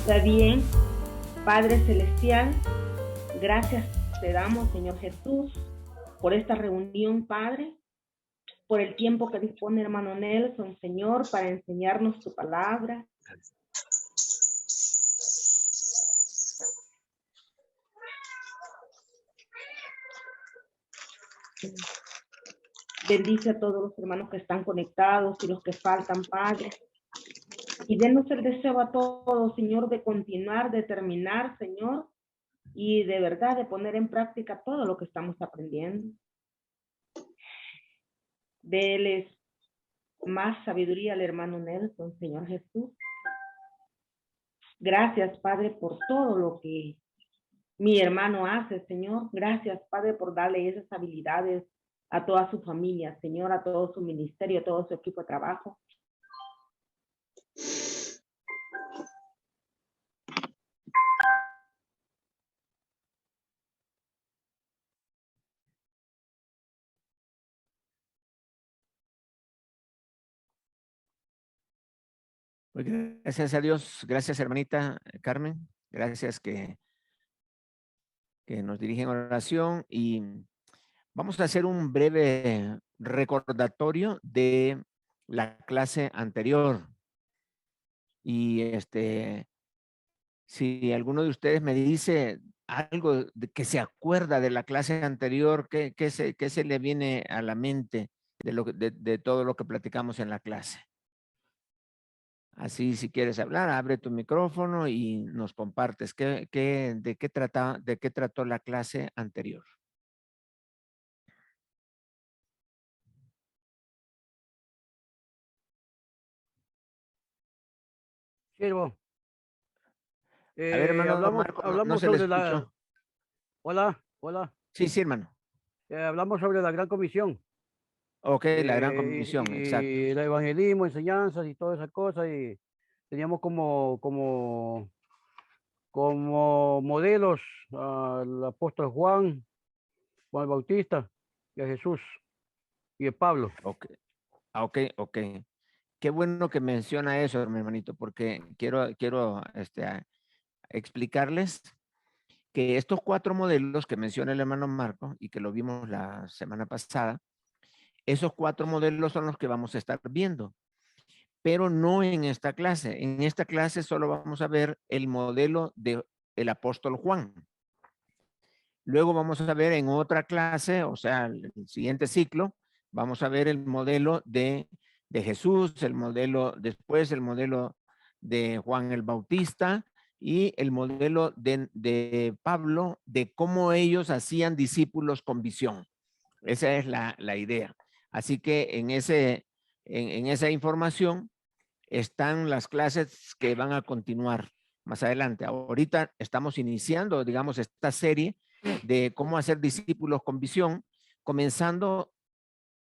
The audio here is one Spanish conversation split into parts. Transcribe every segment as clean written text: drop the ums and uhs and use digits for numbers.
Está bien, Padre Celestial, gracias te damos, Señor Jesús, por esta reunión, Padre, por el tiempo que dispone hermano Nelson, Señor, para enseñarnos tu palabra. Bendice a todos los hermanos que están conectados y los que faltan, Padre. Y denos el deseo a todos, Señor, de continuar, de terminar, Señor, y de verdad de poner en práctica todo lo que estamos aprendiendo. Deles más sabiduría al hermano Nelson, Señor Jesús. Gracias, Padre, por todo lo que mi hermano hace, Señor. Gracias, Padre, por darle esas habilidades a toda su familia, Señor, a todo su ministerio, a todo su equipo de trabajo. Pues gracias a Dios, gracias hermanita Carmen, gracias que nos dirigen oración y vamos a hacer un breve recordatorio de la clase anterior. Y si alguno de ustedes me dice algo que se acuerda de la clase anterior, ¿qué se le viene a la mente de todo lo que platicamos en la clase? Así, si quieres hablar, abre tu micrófono y nos compartes de qué trató la clase anterior. Siervo. A ver, hermano Marco, no Hablamos se le sobre la... escuchó. Hola. Sí, hermano. Hablamos sobre la Gran Comisión. Ok, la Gran Comisión, exacto. Y el evangelismo, enseñanzas y todas esas cosas. Y teníamos como modelos al apóstol Juan el Bautista y a Jesús y a Pablo. Ok. Qué bueno que menciona eso, mi hermanito, porque quiero explicarles que estos 4 modelos que menciona el hermano Marco y que lo vimos la semana pasada, esos 4 modelos son los que vamos a estar viendo, pero no en esta clase. En esta clase solo vamos a ver el modelo del apóstol Juan. Luego vamos a ver en otra clase, o sea, el siguiente ciclo, vamos a ver el modelo de Jesús, el modelo de Juan el Bautista y el modelo de Pablo, de cómo ellos hacían discípulos con visión. Esa es la idea. Así que en esa información están las clases que van a continuar más adelante. Ahorita estamos iniciando, digamos, esta serie de cómo hacer discípulos con visión, comenzando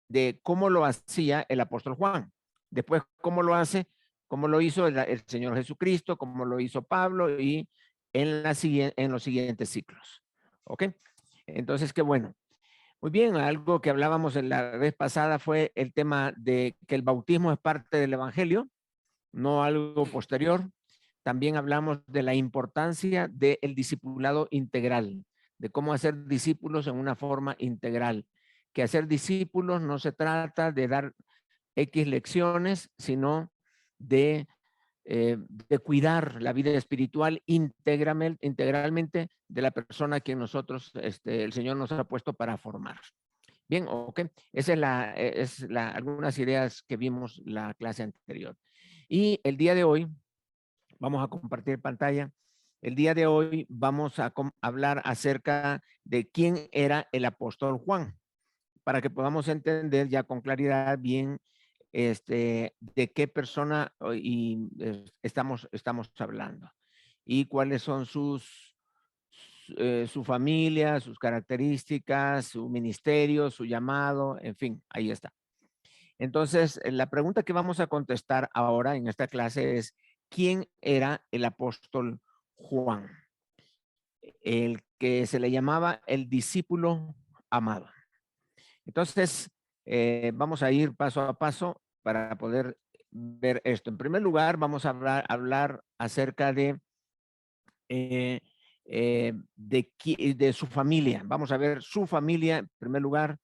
de cómo lo hacía el apóstol Juan. Después, cómo lo hizo el Señor Jesucristo, cómo lo hizo Pablo y en los siguientes ciclos. ¿Ok? Entonces, qué bueno. Muy bien, algo que hablábamos en la vez pasada fue el tema de que el bautismo es parte del evangelio, no algo posterior. También hablamos de la importancia del discipulado integral, de cómo hacer discípulos en una forma integral, que hacer discípulos no se trata de dar X lecciones, sino de cuidar la vida espiritual integralmente de la persona que nosotros, el Señor nos ha puesto para formar. Bien, ok. Esa es algunas ideas que vimos la clase anterior. Y el día de hoy, vamos a compartir pantalla. El día de hoy vamos a hablar acerca de quién era el apóstol Juan, para que podamos entender ya con claridad bien de qué persona estamos hablando y cuáles son su familia, sus características, su ministerio, su llamado, en fin, ahí está. Entonces, la pregunta que vamos a contestar ahora en esta clase es, ¿quién era el apóstol Juan? El que se le llamaba el discípulo amado. Entonces, vamos a ir paso a paso para poder ver esto. En primer lugar, vamos a hablar acerca de de su familia. Vamos a ver su familia en primer lugar.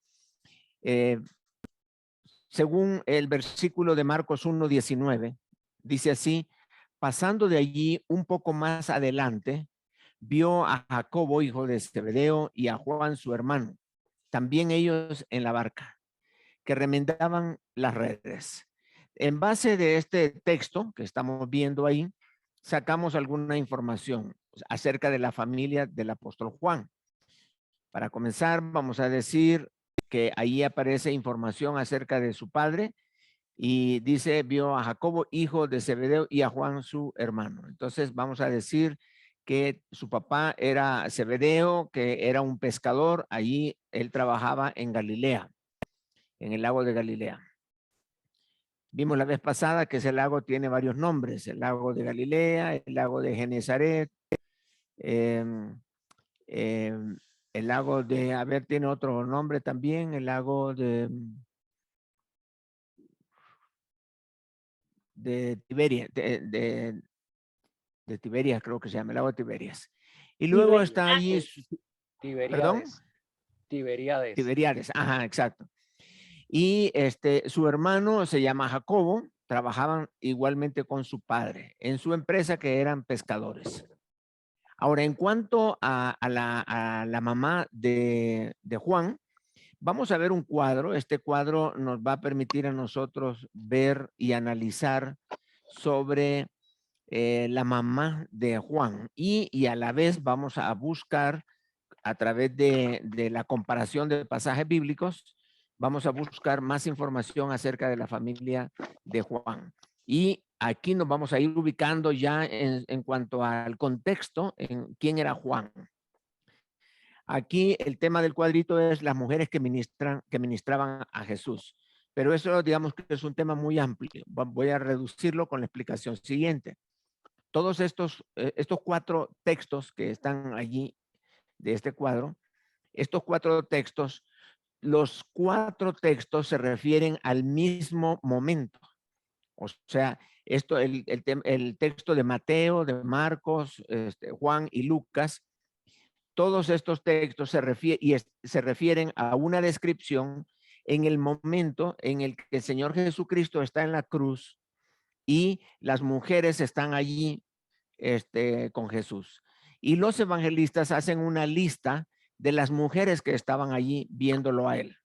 Según el versículo de Marcos 1:19, dice así: pasando de allí un poco más adelante, vio a Jacobo, hijo de Zebedeo, y a Juan, su hermano, también ellos en la barca, que remendaban las redes. En base de este texto que estamos viendo ahí, sacamos alguna información acerca de la familia del apóstol Juan. Para comenzar, vamos a decir que ahí aparece información acerca de su padre y dice, vio a Jacobo, hijo de Zebedeo, y a Juan, su hermano. Entonces, vamos a decir que su papá era Zebedeo, que era un pescador. Allí él trabajaba en Galilea, en el lago de Galilea. Vimos la vez pasada que ese lago tiene varios nombres: el lago de Galilea, el lago de Genezaret, el lago de, a ver, tiene otro nombre también, el lago de Tiberias, de Tiberias, creo que se llama, el lago de Tiberias. Y luego está allí, perdón, Tiberiades, ajá, exacto. Y su hermano se llama Jacobo, trabajaban igualmente con su padre en su empresa, que eran pescadores. Ahora, en cuanto a la mamá de Juan, vamos a ver un cuadro. Este cuadro nos va a permitir a nosotros ver y analizar sobre la mamá de Juan, y a la vez vamos a buscar a través de la comparación de pasajes bíblicos, vamos a buscar más información acerca de la familia de Juan. Y aquí nos vamos a ir ubicando ya en cuanto al contexto, en quién era Juan. Aquí el tema del cuadrito es las mujeres que ministraban a Jesús. Pero eso, digamos que es un tema muy amplio. Voy a reducirlo con la explicación siguiente. Todos estos 4 textos que están allí de este cuadro, estos 4 textos, los 4 textos se refieren al mismo momento. O sea, el texto de Mateo, de Marcos, Juan y Lucas, todos estos textos se refieren a una descripción en el momento en el que el Señor Jesucristo está en la cruz y las mujeres están allí con Jesús. Y los evangelistas hacen una lista de las mujeres que estaban allí viéndolo a él.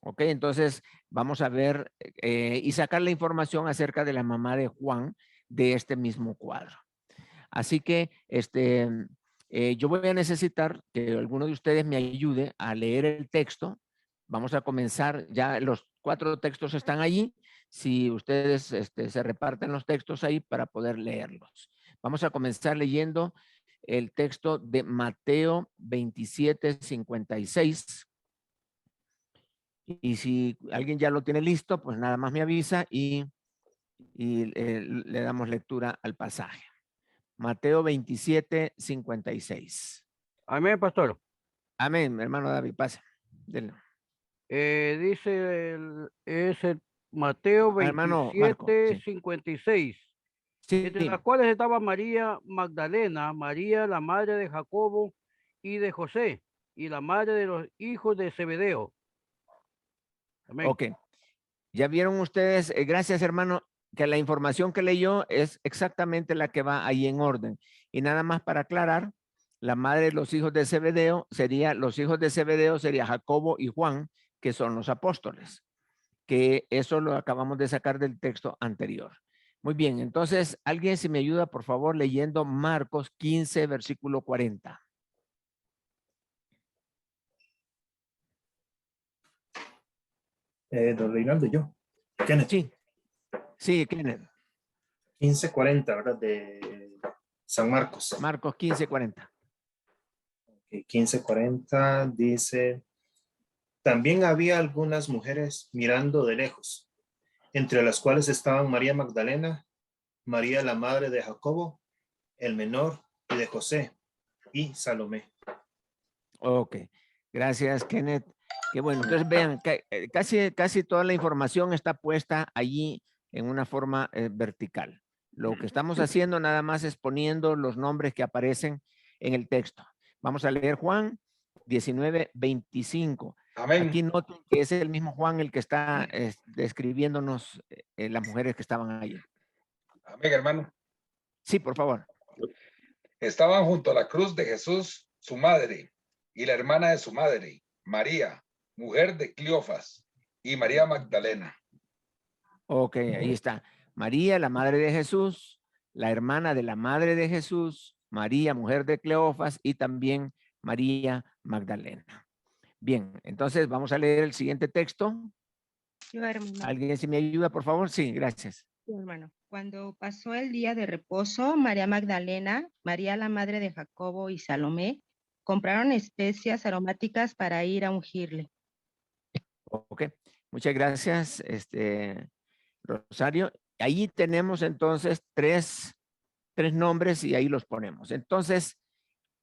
Ok, entonces vamos a ver y sacar la información acerca de la mamá de Juan de este mismo cuadro. Así que yo voy a necesitar que alguno de ustedes me ayude a leer el texto. Vamos a comenzar, ya los 4 textos están allí. Si ustedes se reparten los textos ahí para poder leerlos. Vamos a comenzar leyendo el texto de Mateo 27:56. Y si alguien ya lo tiene listo, pues nada más me avisa y le damos lectura al pasaje. Mateo 27:56. Amén, pastor. Amén, hermano David, pasa. Denle. Dice Mateo Hermano Marco, sí. 27:56. Sí, Entre las cuales estaba María Magdalena, María la madre de Jacobo y de José, y la madre de los hijos de Zebedeo. Amén. Ok. Ya vieron ustedes, gracias hermano, que la información que leyó es exactamente la que va ahí en orden. Y nada más para aclarar, la madre de los hijos de Zebedeo sería Jacobo y Juan, que son los apóstoles, que eso lo acabamos de sacar del texto anterior. Muy bien, entonces, alguien si me ayuda, por favor, leyendo Marcos 15, versículo 40. Don Reinaldo, yo. Kenneth. Sí, Kenneth. 15:40, ¿verdad? De San Marcos. Marcos 15:40. 15:40 dice, también había algunas mujeres mirando de lejos, entre las cuales estaban María Magdalena, María la madre de Jacobo, el menor, y de José, y Salomé. Ok, gracias Kenneth. Qué bueno, entonces vean, casi toda la información está puesta allí en una forma vertical. Lo que estamos haciendo nada más es poniendo los nombres que aparecen en el texto. Vamos a leer Juan 19:25. Amén. Aquí noten que es el mismo Juan el que está describiéndonos las mujeres que estaban allí. Amén, hermano. Sí, por favor. Estaban junto a la cruz de Jesús, su madre, y la hermana de su madre, María, mujer de Cleofas, y María Magdalena. Ok, ahí está. María, la madre de Jesús, la hermana de la madre de Jesús, María, mujer de Cleofas, y también María Magdalena. Bien, entonces vamos a leer el siguiente texto. Yo, hermano. ¿Alguien si me ayuda, por favor? Sí, gracias. Sí, hermano. Cuando pasó el día de reposo, María Magdalena, María la madre de Jacobo y Salomé compraron especias aromáticas para ir a ungirle. Ok, muchas gracias, Rosario. Ahí tenemos entonces tres nombres y ahí los ponemos. Entonces,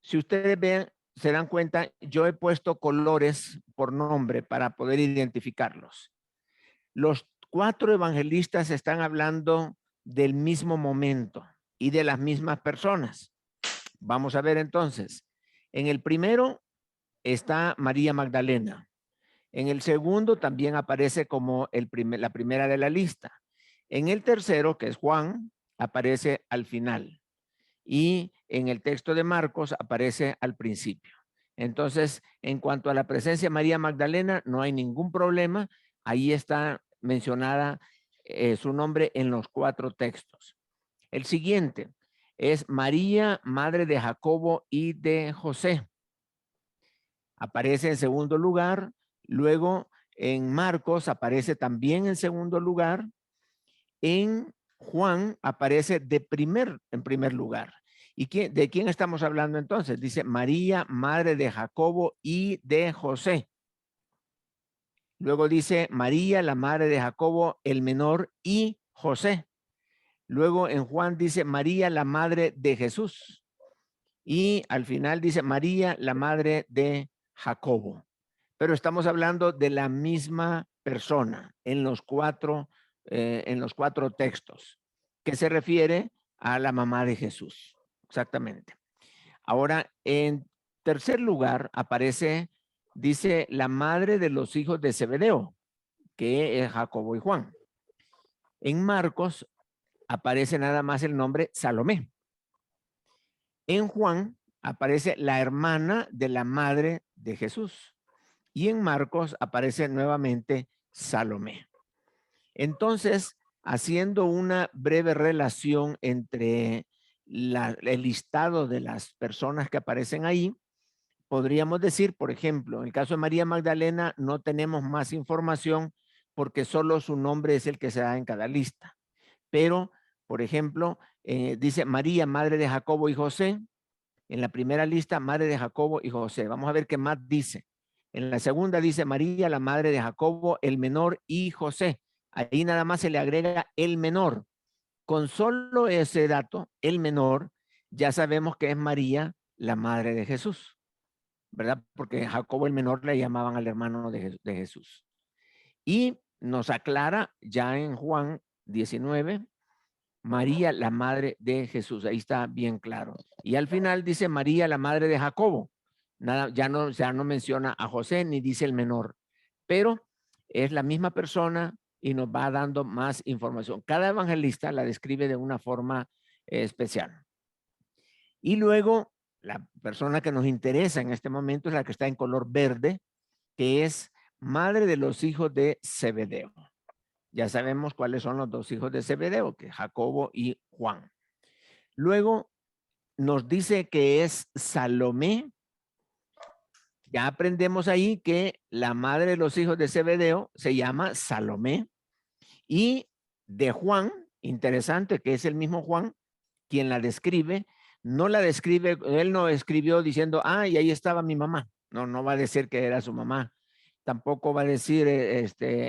si ustedes ven, se dan cuenta, yo he puesto colores por nombre para poder identificarlos. Los 4 evangelistas están hablando del mismo momento y de las mismas personas. Vamos a ver entonces. En el primero está María Magdalena. En el segundo también aparece como la primera de la lista. En el tercero, que es Juan, aparece al final. Y en el texto de Marcos aparece al principio. Entonces, en cuanto a la presencia de María Magdalena, no hay ningún problema. Ahí está mencionada su nombre en los 4 textos. El siguiente es María, madre de Jacobo y de José. Aparece en segundo lugar. Luego, en Marcos aparece también en segundo lugar. En Juan aparece en primer lugar. ¿Y de quién estamos hablando entonces? Dice María, madre de Jacobo y de José. Luego dice María, la madre de Jacobo, el menor, y José. Luego en Juan dice María, la madre de Jesús. Y al final dice María, la madre de Jacobo. Pero estamos hablando de la misma persona en los 4 textos, que se refiere a la mamá de Jesús. Exactamente. Ahora, en tercer lugar aparece, dice, la madre de los hijos de Zebedeo, que es Jacobo y Juan. En Marcos aparece nada más el nombre Salomé. En Juan aparece la hermana de la madre de Jesús. Y en Marcos aparece nuevamente Salomé. Entonces, haciendo una breve relación entre el listado de las personas que aparecen ahí, podríamos decir, por ejemplo, en el caso de María Magdalena no tenemos más información porque solo su nombre es el que se da en cada lista. Pero, por ejemplo, dice María, madre de Jacobo y José. En la primera lista, madre de Jacobo y José. Vamos a ver qué más dice. En la segunda dice María, la madre de Jacobo, el menor y José. Ahí nada más se le agrega el menor. Con solo ese dato, el menor, ya sabemos que es María, la madre de Jesús, ¿verdad? Porque Jacobo el menor le llamaban al hermano de Jesús. Y nos aclara ya en Juan 19, María, la madre de Jesús. Ahí está bien claro. Y al final dice María, la madre de Jacobo. Nada, ya no menciona a José ni dice el menor, pero es la misma persona y nos va dando más información. Cada evangelista la describe de una forma especial. Y luego, la persona que nos interesa en este momento es la que está en color verde, que es madre de los hijos de Zebedeo. Ya sabemos cuáles son los 2 hijos de Zebedeo, que es Jacobo y Juan. Luego nos dice que es Salomé. Ya aprendemos ahí que la madre de los hijos de Zebedeo se llama Salomé. Y de Juan, interesante que es el mismo Juan quien la describe, no la describe, él no escribió diciendo, y ahí estaba mi mamá. No va a decir que era su mamá. Tampoco va a decir,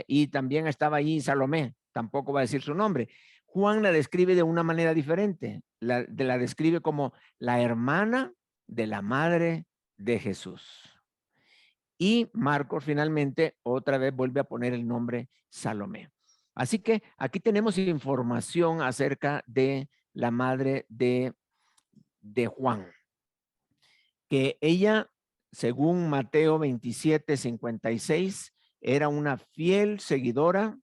y también estaba allí Salomé. Tampoco va a decir su nombre. Juan la describe de una manera diferente. La describe como la hermana de la madre de Jesús. Y Marcos finalmente otra vez vuelve a poner el nombre Salomé. Así que aquí tenemos información acerca de la madre de Juan. Que ella, según Mateo 27:56, era una fiel seguidora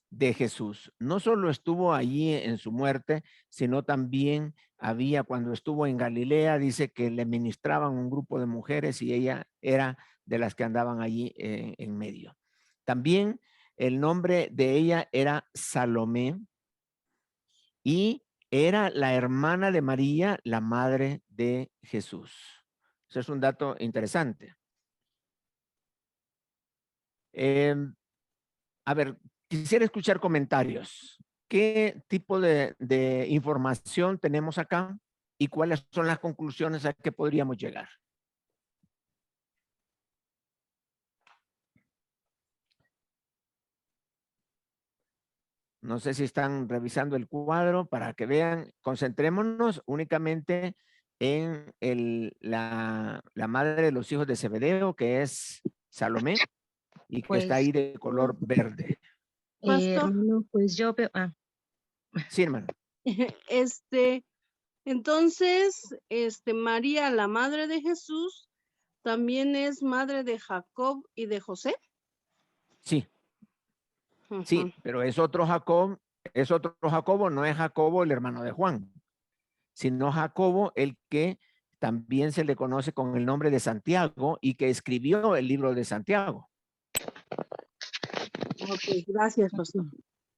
de Jesús. No solo estuvo allí en su muerte, sino también había, cuando estuvo en Galilea, dice que le ministraban un grupo de mujeres y ella era de las que andaban allí en medio. También el nombre de ella era Salomé y era la hermana de María, la madre de Jesús. Ese es un dato interesante. A ver, quisiera escuchar comentarios. ¿Qué tipo de información tenemos acá y cuáles son las conclusiones a que podríamos llegar? No sé si están revisando el cuadro para que vean. Concentrémonos únicamente en la madre de los hijos de Zebedeo, que es Salomé, y que está Pues, ahí de color verde. Pastor. hermano, pues yo veo, Sí, hermano. Entonces, María, la madre de Jesús, también es madre de Jacob y de José. Sí. Sí, pero es otro Jacobo, no es Jacobo el hermano de Juan, sino Jacobo el que también se le conoce con el nombre de Santiago y que escribió el libro de Santiago. Ok, gracias, pastor.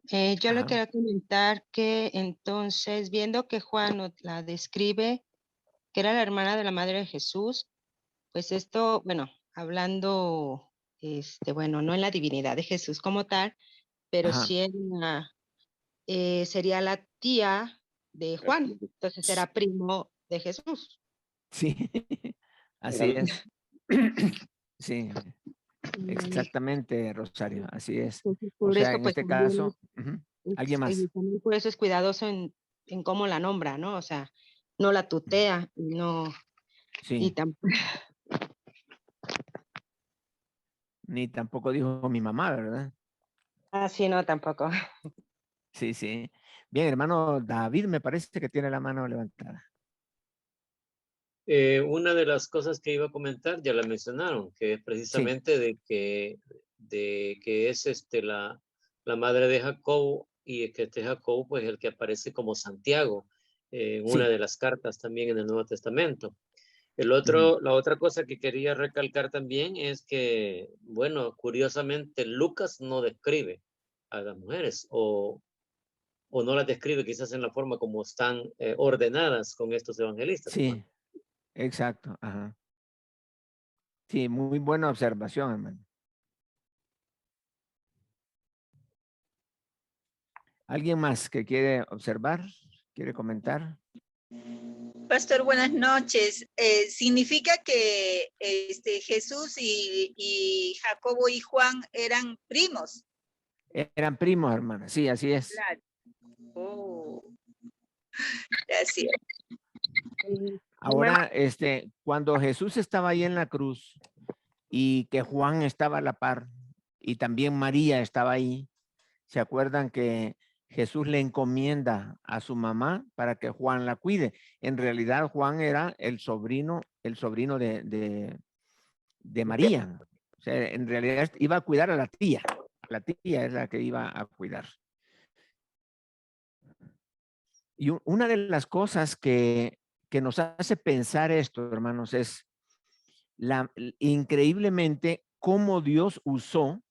Yo le Ajá. quería comentar que entonces, viendo que Juan la describe, que era la hermana de la madre de Jesús, pues esto, bueno, hablando, bueno, no en la divinidad de Jesús como tal, pero Ajá. sí sería la tía de Juan, entonces era primo de Jesús. Sí, así es. Sí, exactamente, Rosario, así es. Entonces, O por sea, eso, en pues este caso, ¿alguien más? también por eso es cuidadoso en cómo la nombra, ¿no? O sea, no la tutea, no, y Sí, ni tampoco dijo mi mamá, ¿verdad? sí, no, tampoco. Sí, sí. Bien, hermano David, me parece que tiene la mano levantada. Una de las cosas que iba a comentar ya la mencionaron, que es precisamente de que es la madre de Jacobo y que Jacobo pues el que aparece como Santiago en una Sí. de las cartas también en el Nuevo Testamento. La otra cosa que quería recalcar también es que, bueno, curiosamente Lucas no describe a las mujeres o no las describe quizás en la forma como están ordenadas con estos evangelistas. Sí, exacto. Ajá. Sí, muy buena observación, hermano. ¿Alguien más que quiere observar? ¿Quiere comentar? Pastor, buenas noches. ¿Significa que Jesús y Jacobo y Juan eran primos? Eran primos, hermana. Sí, así es. Claro. Oh, gracias. Ahora, cuando Jesús estaba ahí en la cruz y que Juan estaba a la par y también María estaba ahí, ¿se acuerdan que Jesús le encomienda a su mamá para que Juan la cuide? En realidad, Juan era el sobrino de María. O sea, en realidad iba a cuidar a la tía. La tía es la que iba a cuidar. Y una de las cosas que nos hace pensar esto, hermanos, es increíblemente cómo Dios usó,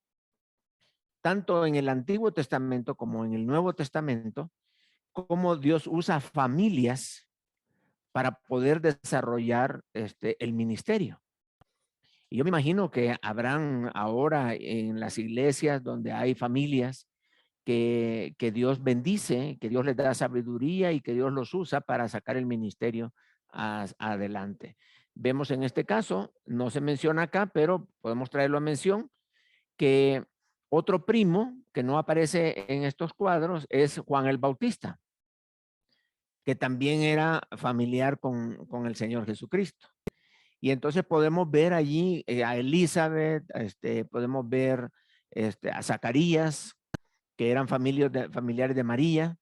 tanto en el Antiguo Testamento como en el Nuevo Testamento, cómo Dios usa familias para poder desarrollar el ministerio. Y yo me imagino que habrán ahora en las iglesias donde hay familias que Dios bendice, que Dios les da sabiduría y que Dios los usa para sacar el ministerio adelante. Vemos en este caso, no se menciona acá, pero podemos traerlo a mención, que otro primo que no aparece en estos cuadros es Juan el Bautista, que también era familiar con el Señor Jesucristo. Y entonces podemos ver allí a Elizabeth, podemos ver a Zacarías, que eran familiares de María,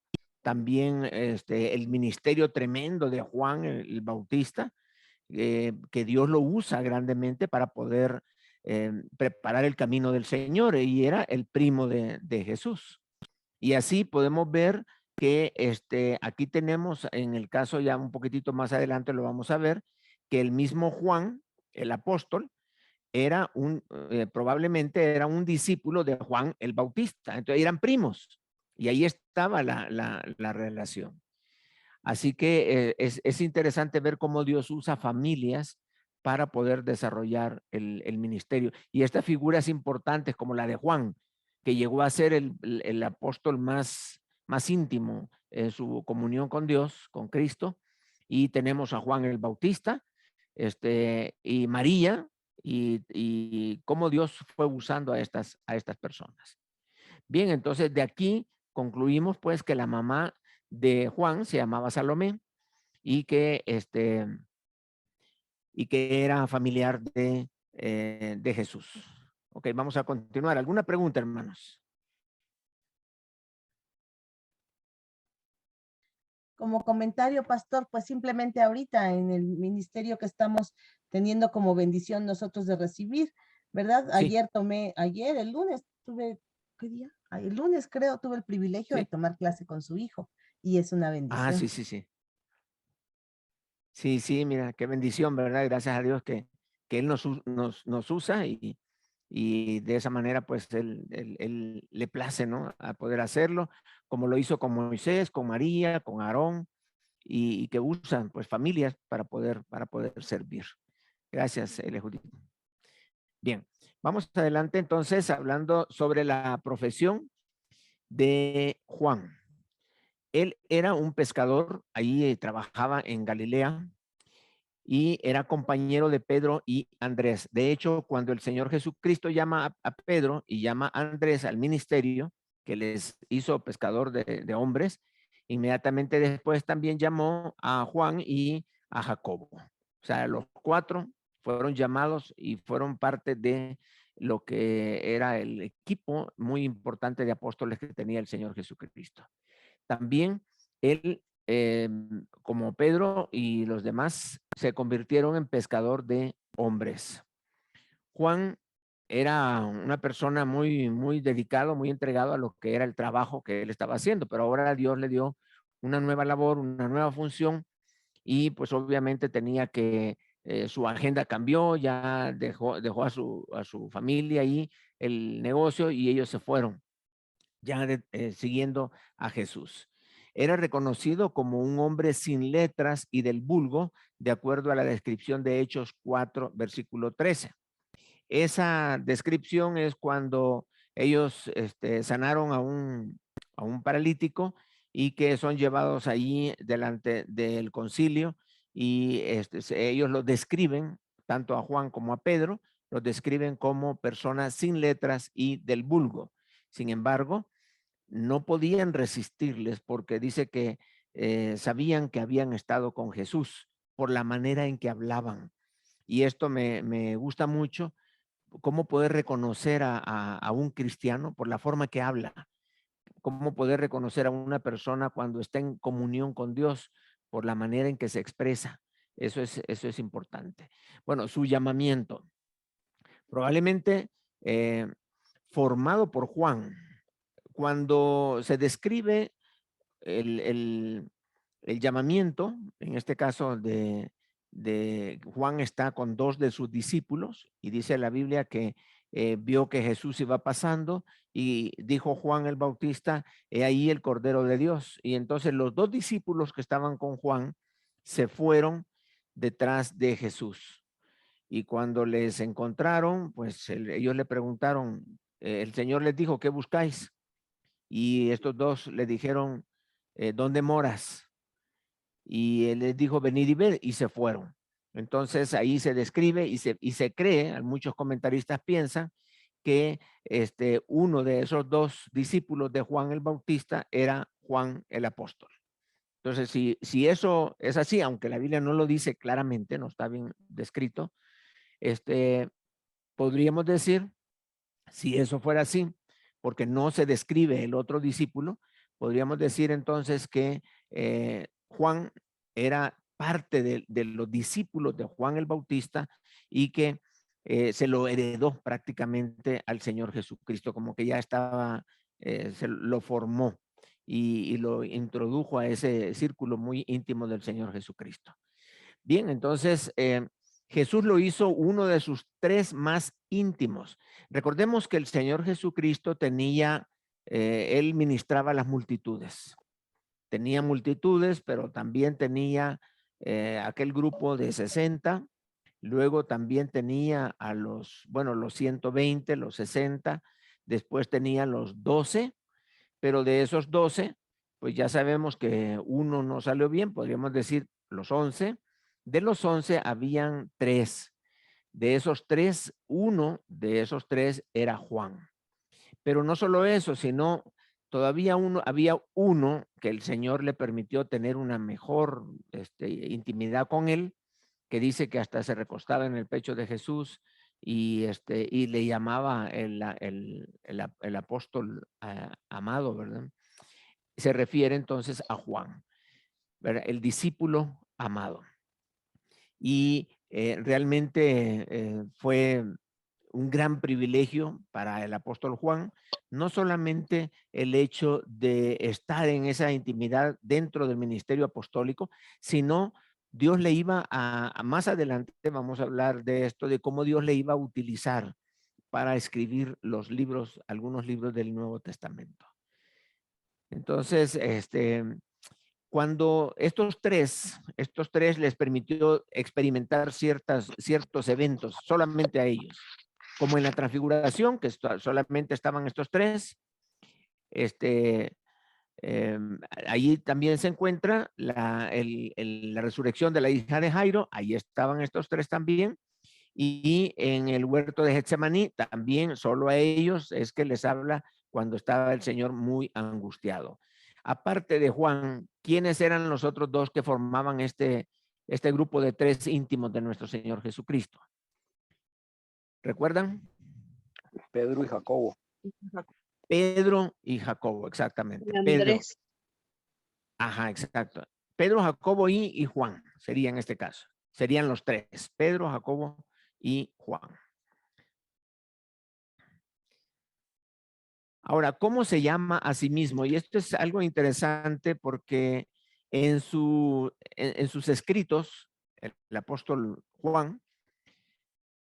también el ministerio tremendo de Juan el Bautista, que Dios lo usa grandemente para poder preparar el camino del Señor, y era el primo de Jesús. Y así podemos ver que aquí tenemos, en el caso ya un poquitito más adelante lo vamos a ver, que el mismo Juan, el apóstol, era probablemente era un discípulo de Juan el Bautista. Entonces eran primos, y ahí estaba la relación. Así que es interesante ver cómo Dios usa familias para poder desarrollar el ministerio. Y estas figuras importantes como la de Juan, que llegó a ser el apóstol más íntimo en su comunión con Dios, con Cristo. Y tenemos a Juan el Bautista, y María, y cómo Dios fue usando a estas personas. Bien, entonces de aquí concluimos pues que la mamá de Juan se llamaba Salomé, y que era familiar de Jesús. Ok, vamos a continuar. ¿Alguna pregunta, hermanos? Como comentario, pastor, pues simplemente ahorita en el ministerio que estamos teniendo como bendición nosotros de recibir, ¿verdad? Sí. El lunes tuve, ¿qué día? El lunes creo tuve el privilegio de tomar clase con su hijo, y es una bendición. Ah, sí. Sí, mira, qué bendición, ¿verdad? Gracias a Dios que Él nos usa, y de esa manera pues él le place, ¿no? A poder hacerlo, como lo hizo con Moisés, con María, con Aarón, y que usan pues familias para poder servir. Gracias, Judith. Bien, vamos adelante entonces hablando sobre la profesión de Juan. Él era un pescador, ahí trabajaba en Galilea, y era compañero de Pedro y Andrés. De hecho, cuando el Señor Jesucristo llama a Pedro y llama a Andrés al ministerio, que les hizo pescador de hombres, inmediatamente después también llamó a Juan y a Jacobo. O sea, los 4 fueron llamados y fueron parte de lo que era el equipo muy importante de apóstoles que tenía el Señor Jesucristo. También él, como Pedro y los demás, se convirtieron en pescador de hombres. Juan era una persona muy dedicado, muy entregado a lo que era el trabajo que él estaba haciendo, pero ahora Dios le dio una nueva labor, una nueva función, y pues obviamente tenía que, su agenda cambió, ya dejó a su familia y el negocio, y ellos se fueron ya siguiendo a Jesús. Era reconocido como un hombre sin letras y del vulgo, de acuerdo a la descripción de Hechos 4, versículo 13. Esa descripción es cuando ellos sanaron a un paralítico, y que son llevados allí delante del concilio, y ellos lo describen, tanto a Juan como a Pedro, los describen como personas sin letras y del vulgo. Sin embargo, no podían resistirles, porque dice que sabían que habían estado con Jesús por la manera en que hablaban. Y esto me gusta mucho, cómo poder reconocer a un cristiano por la forma que habla, cómo poder reconocer a una persona cuando está en comunión con Dios por la manera en que se expresa. Eso es importante. Bueno, su llamamiento, probablemente formado por Juan. Cuando se describe el llamamiento, en este caso de Juan, está con 2 de sus discípulos, y dice la Biblia que vio que Jesús iba pasando, y dijo Juan el Bautista: he ahí el Cordero de Dios. Y entonces los 2 discípulos que estaban con Juan se fueron detrás de Jesús. Y cuando les encontraron, pues ellos le preguntaron, el Señor les dijo: ¿qué buscáis? Y estos 2 le dijeron: ¿dónde moras? Y él les dijo: venid y ver, y se fueron. Entonces ahí se describe y se cree, muchos comentaristas piensan que uno de esos 2 discípulos de Juan el Bautista era Juan el apóstol. Entonces, si eso es así, aunque la Biblia no lo dice claramente, no está bien descrito, podríamos decir, si eso fuera así, porque no se describe el otro discípulo, podríamos decir entonces que Juan era parte de los discípulos de Juan el Bautista y que se lo heredó prácticamente al Señor Jesucristo, como que ya estaba, se lo formó y lo introdujo a ese círculo muy íntimo del Señor Jesucristo. Bien, entonces Jesús lo hizo uno de sus 3 más íntimos. Recordemos que el Señor Jesucristo tenía, él ministraba a las multitudes. Tenía multitudes, pero también tenía aquel grupo de 60. Luego también tenía a los 120, los 60. Después tenía los 12, pero de esos 12, pues ya sabemos que uno no salió bien, podríamos decir los 11. De los 11 habían 3. De esos 3, uno de esos 3 era Juan. Pero no solo eso, sino todavía había uno que el Señor le permitió tener una mejor intimidad con él, que dice que hasta se recostaba en el pecho de Jesús y le llamaba el apóstol amado, ¿verdad? Se refiere entonces a Juan, ¿verdad? El discípulo amado. Y realmente fue un gran privilegio para el apóstol Juan, no solamente el hecho de estar en esa intimidad dentro del ministerio apostólico, sino Dios le iba más adelante vamos a hablar de esto, de cómo Dios le iba a utilizar para escribir los libros, algunos libros del Nuevo Testamento. Entonces, cuando estos tres les permitió experimentar ciertos eventos solamente a ellos, como en la transfiguración, que solamente estaban estos 3, allí también se encuentra la resurrección de la hija de Jairo, ahí estaban estos 3 también, y en el huerto de Getsemaní también solo a ellos es que les habla cuando estaba el Señor muy angustiado. Aparte de Juan, ¿quiénes eran los otros 2 que formaban este grupo de 3 íntimos de nuestro Señor Jesucristo? ¿Recuerdan? Pedro y Jacobo. Pedro y Jacobo, exactamente. Y Andrés. Pedro. Ajá, exacto. Pedro, Jacobo y Juan sería en este caso. Serían los 3, Pedro, Jacobo y Juan. Ahora, ¿cómo se llama a sí mismo? Y esto es algo interesante porque en sus escritos, el apóstol Juan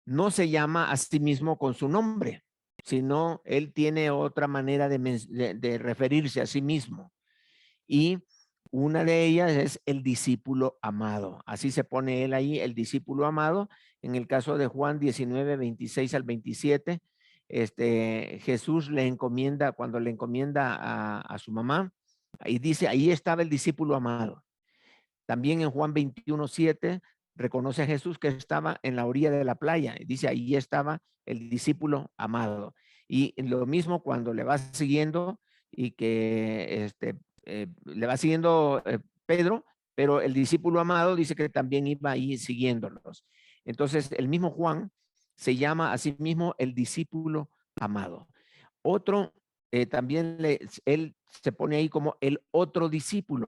no se llama a sí mismo con su nombre, sino él tiene otra manera de referirse a sí mismo. Y una de ellas es el discípulo amado. Así se pone él ahí, el discípulo amado. En el caso de Juan 19, 26 al 27, Jesús le encomienda, cuando le encomienda a su mamá, y dice, ahí estaba el discípulo amado. También en Juan 21, 7, reconoce a Jesús que estaba en la orilla de la playa, y dice, ahí estaba el discípulo amado. Y lo mismo cuando le va siguiendo y que le va siguiendo Pedro, pero el discípulo amado dice que también iba ahí siguiéndolos. Entonces, el mismo Juan se llama a sí mismo el discípulo amado. Otro, también él se pone ahí como el otro discípulo.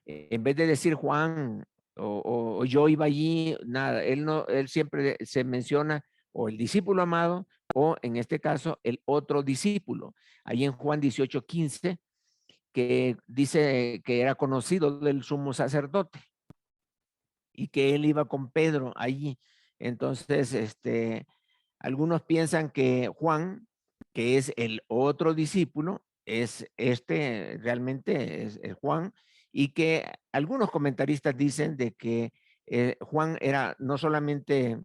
En vez de decir Juan o yo iba allí, nada, él siempre se menciona o el discípulo amado o en este caso el otro discípulo. Ahí en Juan 18, 15, que dice que era conocido del sumo sacerdote y que él iba con Pedro allí. Entonces, algunos piensan que Juan, que es el otro discípulo, es realmente es Juan, y que algunos comentaristas dicen de que Juan era no solamente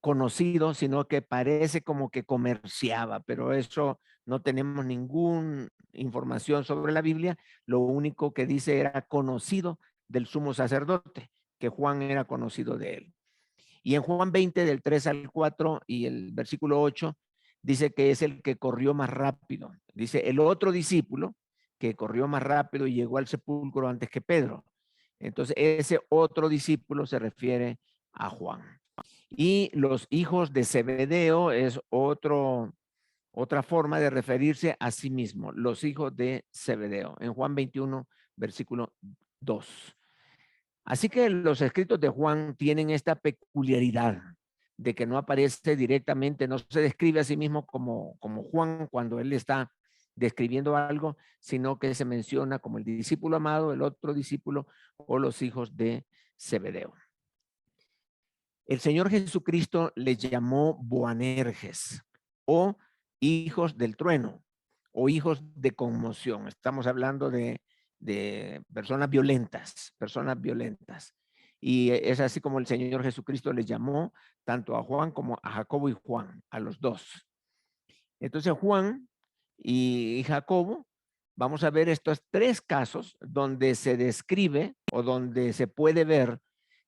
conocido, sino que parece como que comerciaba, pero eso no tenemos ninguna información sobre la Biblia. Lo único que dice era conocido del sumo sacerdote, que Juan era conocido de él. Y en Juan 20, del 3 al 4 y el versículo 8, dice que es el que corrió más rápido. Dice el otro discípulo que corrió más rápido y llegó al sepulcro antes que Pedro. Entonces ese otro discípulo se refiere a Juan. Y los hijos de Zebedeo es otro otra forma de referirse a sí mismo, los hijos de Zebedeo, en Juan 21, versículo 2. Así que los escritos de Juan tienen esta peculiaridad de que no aparece directamente, no se describe a sí mismo como Juan cuando él está describiendo algo, sino que se menciona como el discípulo amado, el otro discípulo o los hijos de Zebedeo. El Señor Jesucristo les llamó Boanerges o hijos del trueno o hijos de conmoción. Estamos hablando de personas violentas, Y es así como el Señor Jesucristo les llamó tanto a Juan como a Jacobo y Juan, a los dos. Entonces Juan y Jacobo, vamos a ver estos tres casos donde se describe o donde se puede ver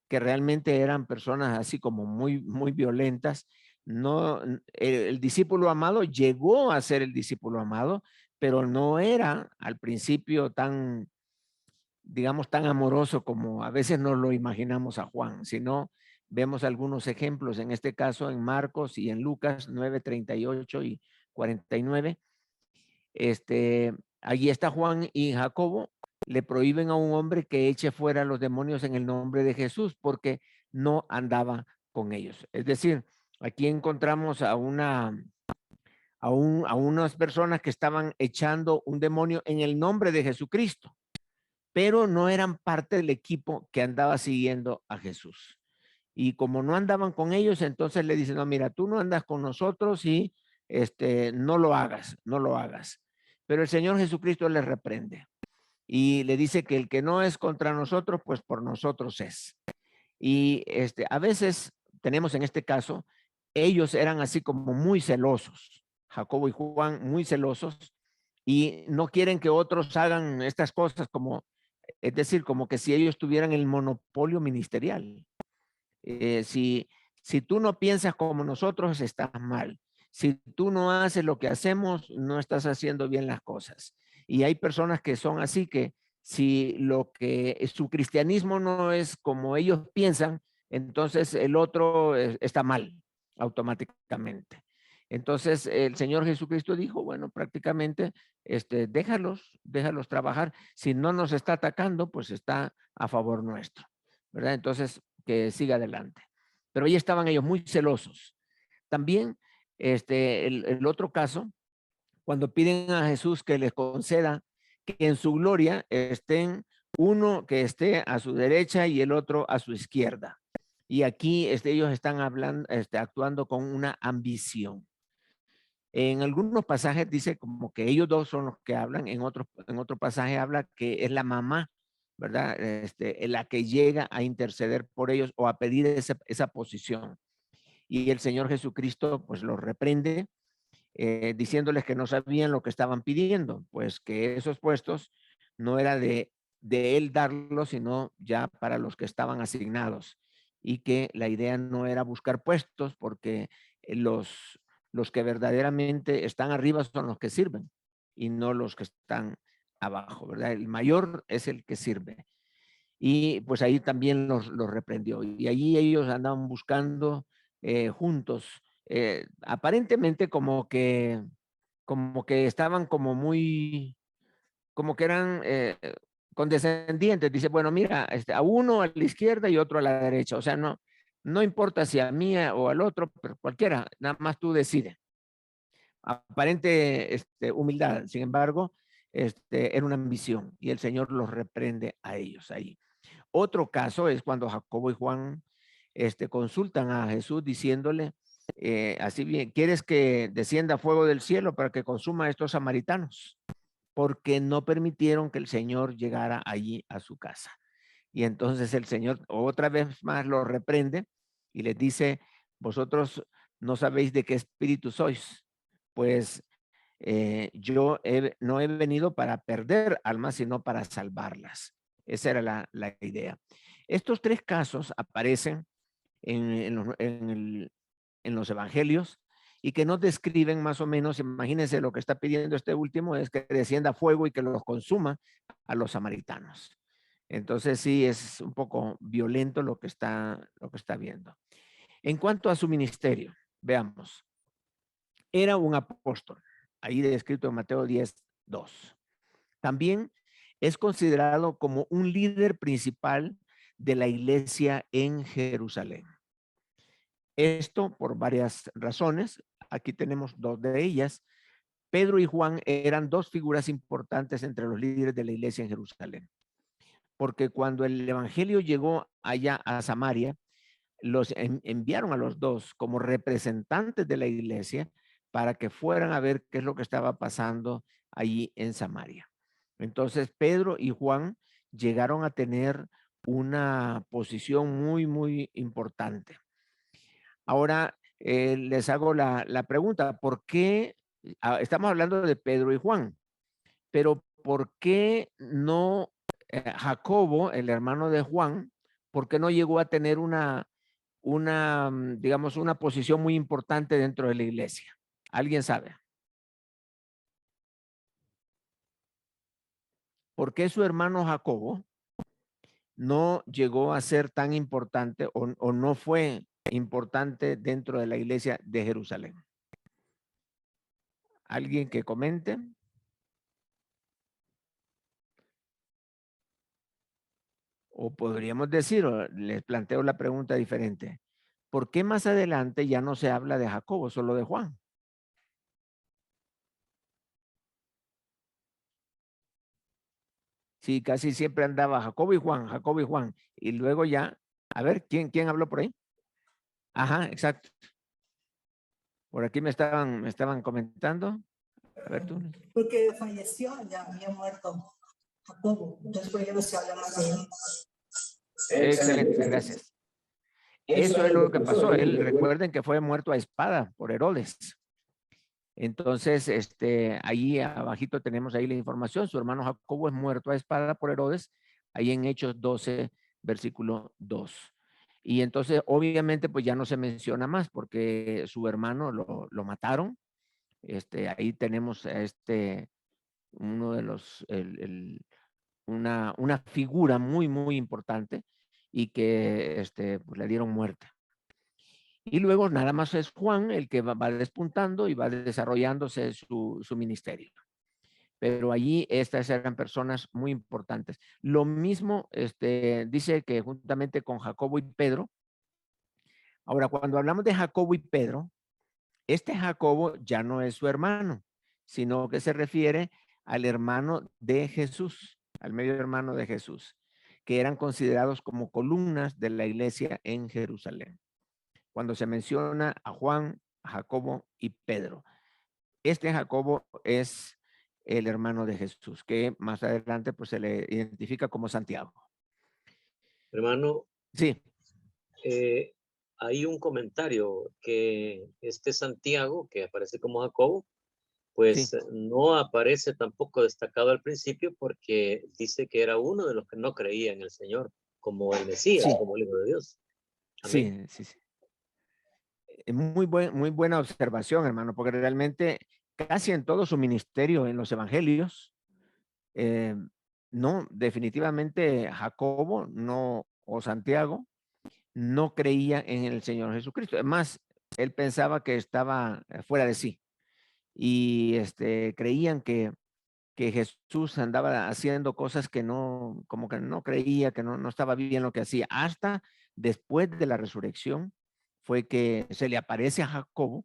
que realmente eran personas así como muy violentas. No, el discípulo amado llegó a ser el discípulo amado, pero no era al principio tan, digamos, tan amoroso como a veces nos lo imaginamos a Juan, sino vemos algunos ejemplos, en este caso en Marcos y en Lucas 9, 38 y 49. Allí está Juan y Jacobo, le prohíben a un hombre que eche fuera a los demonios en el nombre de Jesús porque no andaba con ellos. Es decir, aquí encontramos a unas personas que estaban echando un demonio en el nombre de Jesucristo, pero no eran parte del equipo que andaba siguiendo a Jesús. Y como no andaban con ellos, entonces le dicen, no, mira, tú no andas con nosotros y no lo hagas. Pero el Señor Jesucristo les reprende y le dice que el que no es contra nosotros, pues por nosotros es. Y a veces tenemos en este caso, ellos eran así como muy celosos, Jacobo y Juan muy celosos, y no quieren que otros hagan estas cosas como, es decir, como que si ellos tuvieran el monopolio ministerial. Si tú no piensas como nosotros, estás mal. Si tú no haces lo que hacemos, no estás haciendo bien las cosas. Y hay personas que son así, que si su cristianismo no es como ellos piensan, entonces el otro está mal automáticamente. Entonces el Señor Jesucristo dijo, bueno, prácticamente déjalos trabajar. Si no nos está atacando, pues está a favor nuestro, ¿verdad? Entonces que siga adelante. Pero ahí estaban ellos muy celosos. También el otro caso, cuando piden a Jesús que les conceda que en su gloria estén uno que esté a su derecha y el otro a su izquierda. Y aquí ellos están hablando, actuando con una ambición. En algunos pasajes dice como que ellos dos son los que hablan, en otro pasaje habla que es la mamá, ¿verdad? La que llega a interceder por ellos o a pedir esa posición. Y el Señor Jesucristo pues los reprende, diciéndoles que no sabían lo que estaban pidiendo, pues que esos puestos no era de él darlos, sino ya para los que estaban asignados, y que la idea no era buscar puestos porque los que verdaderamente están arriba son los que sirven y no los que están abajo, ¿verdad? El mayor es el que sirve. Y pues ahí también los reprendió. Y allí ellos andaban buscando juntos, aparentemente como que estaban como muy, como que eran condescendientes. Dice, bueno, mira, a uno a la izquierda y otro a la derecha. O sea, no importa si a mí o al otro, pero cualquiera, nada más tú decides. Aparente humildad, sin embargo, era una ambición y el Señor los reprende a ellos ahí. Otro caso es cuando Jacobo y Juan consultan a Jesús diciéndole, así bien, ¿quieres que descienda fuego del cielo para que consuma a estos samaritanos? Porque no permitieron que el Señor llegara allí a su casa. Y entonces el Señor otra vez más los reprende y les dice, vosotros no sabéis de qué espíritu sois, pues yo no he venido para perder almas, sino para salvarlas. Esa era la idea. Estos tres casos aparecen en los evangelios y que nos describen más o menos, imagínense lo que está pidiendo este último, es que descienda fuego y que los consuma a los samaritanos. Entonces sí es un poco violento lo que está viendo. En cuanto a su ministerio, veamos. era un apóstol, ahí descrito en Mateo 10:2. También es considerado como un líder principal de la iglesia en Jerusalén. Esto por varias razones. Aquí tenemos dos de ellas. Pedro y Juan eran dos figuras importantes entre los líderes de la iglesia en Jerusalén. Porque cuando el evangelio llegó allá a Samaria, los enviaron a los dos como representantes de la iglesia para que fueran a ver qué es lo que estaba pasando allí en Samaria. Entonces Pedro y Juan llegaron a tener una posición muy, muy importante. Ahora les hago la pregunta, ¿por qué? Estamos hablando de Pedro y Juan, pero ¿por qué no Jacobo, el hermano de Juan, por qué no llegó a tener digamos, una posición muy importante dentro de la iglesia? ¿Alguien sabe? ¿Por qué su hermano Jacobo no llegó a ser tan importante o no fue importante dentro de la iglesia de Jerusalén? ¿Alguien que comente? O podríamos decir, o les planteo la pregunta diferente, ¿por qué más adelante ya no se habla de Jacobo, solo de Juan? Sí, casi siempre andaba Jacobo y Juan, y luego ya, a ver, ¿quién habló por ahí? Ajá, exacto. Por aquí me estaban comentando. A ver tú. Porque falleció, ya había muerto Jacobo, entonces por ello no se habla más de él. Excelente, gracias. Eso es lo que pasó. Él, recuerden que fue muerto a espada por Herodes. Entonces, ahí abajito tenemos ahí la información. Su hermano Jacobo es muerto a espada por Herodes, ahí en Hechos 12, versículo 2. Y entonces, obviamente, pues ya no se menciona más porque su hermano lo mataron. Ahí tenemos a uno de los, una figura muy, muy importante y que pues le dieron muerte. Y luego nada más es Juan el que va despuntando y va desarrollándose su ministerio. Pero allí estas eran personas muy importantes. Lo mismo dice que juntamente con Jacobo y Pedro. Ahora, cuando hablamos de Jacobo y Pedro, Jacobo ya no es su hermano, sino que se refiere al hermano de Jesús, al medio hermano de Jesús, que eran considerados como columnas de la iglesia en Jerusalén. Cuando se menciona a Juan, a Jacobo y Pedro. Jacobo es el hermano de Jesús, que más adelante pues se le identifica como Santiago. Hermano. Sí. Hay un comentario que Santiago, que aparece como Jacobo, pues sí, no aparece tampoco destacado al principio porque dice que era uno de los que no creía en el Señor como el Mesías, sí, como el Hijo de Dios. Amén. Sí. Muy buena observación, hermano, porque realmente casi en todo su ministerio en los evangelios, no, definitivamente Jacobo o Santiago no creía en el Señor Jesucristo. Además, él pensaba que estaba fuera de sí y creían que Jesús andaba haciendo cosas que no, como que no creía, que no estaba bien lo que hacía. Hasta después de la resurrección fue que se le aparece a Jacobo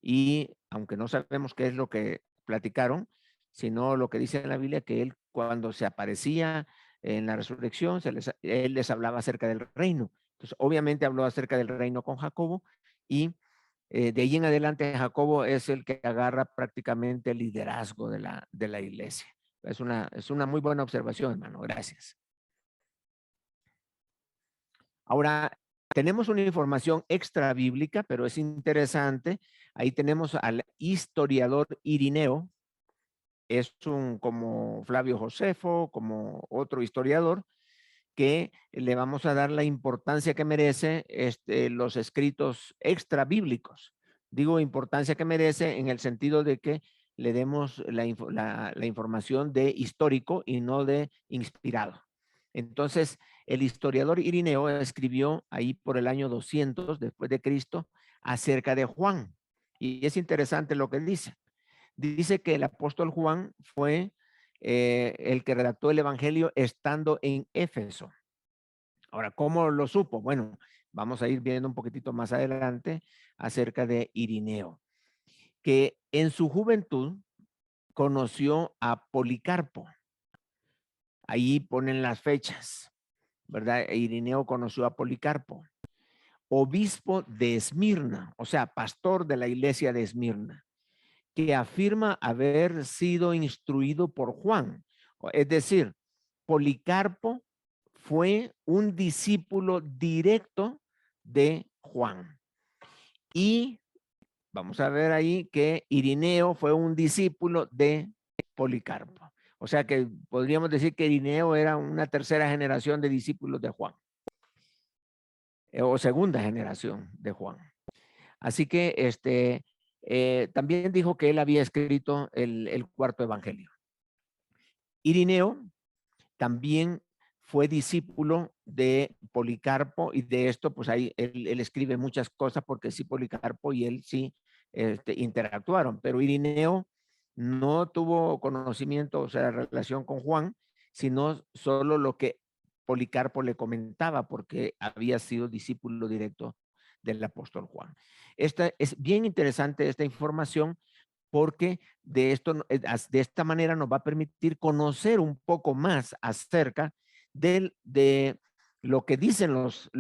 y aunque no sabemos qué es lo que platicaron, sino lo que dice en la Biblia, que él cuando se aparecía en la resurrección, él les hablaba acerca del reino. Entonces, obviamente habló acerca del reino con Jacobo y de ahí en adelante Jacobo es el que agarra prácticamente el liderazgo de la iglesia. Es una muy buena observación, hermano. Gracias. Ahora, tenemos una información extra bíblica, pero es interesante. Ahí tenemos al historiador Irineo. Es como Flavio Josefo, como otro historiador, que le vamos a dar la importancia que merece los escritos extra bíblicos. Digo importancia que merece en el sentido de que le demos la información de histórico y no de inspirado. Entonces, el historiador Irineo escribió ahí por el año 200 después de Cristo acerca de Juan Y es interesante lo que dice. Dice que el apóstol Juan fue el que redactó el evangelio estando en Éfeso. Ahora, ¿cómo lo supo? Bueno, vamos a ir viendo un poquitito más adelante acerca de Irineo, que en su juventud conoció a Policarpo. Ahí ponen las fechas, ¿verdad? Irineo conoció a Policarpo, obispo de Esmirna, o sea, pastor de la iglesia de Esmirna, que afirma haber sido instruido por Juan. Es decir, Policarpo fue un discípulo directo de Juan. Y vamos a ver ahí que Irineo fue un discípulo de Policarpo. O sea que podríamos decir que Irineo era una tercera generación de discípulos de Juan. O segunda generación de Juan. Así que también dijo que él había escrito el cuarto evangelio. Irineo también fue discípulo de Policarpo, y de esto pues ahí él escribe muchas cosas, porque sí, Policarpo y él sí interactuaron, pero Irineo no tuvo conocimiento, o sea, relación con Juan, sino solo lo que Policarpo le comentaba, porque había sido discípulo directo del apóstol Juan. Esta es bien interesante, esta información, porque de esta manera nos va a permitir conocer un poco más acerca de lo que dicen los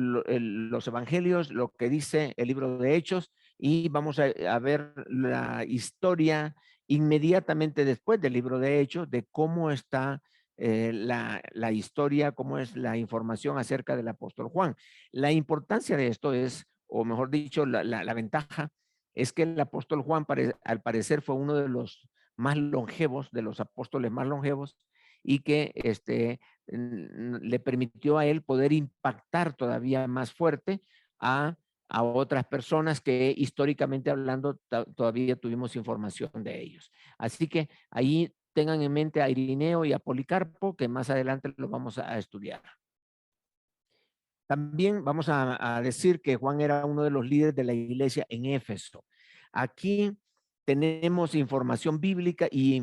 evangelios, lo que dice el libro de Hechos, y vamos a ver la historia inmediatamente después del libro de Hechos, de cómo está la historia, cómo es la información acerca del apóstol Juan. La importancia de esto es, o mejor dicho, la ventaja, es que el apóstol Juan al parecer fue uno de los más longevos, de los apóstoles más longevos, y que le permitió a él poder impactar todavía más fuerte a otras personas que históricamente hablando todavía tuvimos información de ellos. Así que ahí tengan en mente a Irineo y a Policarpo, que más adelante lo vamos a estudiar. También vamos a decir que Juan era uno de los líderes de la iglesia en Éfeso. Aquí tenemos información bíblica y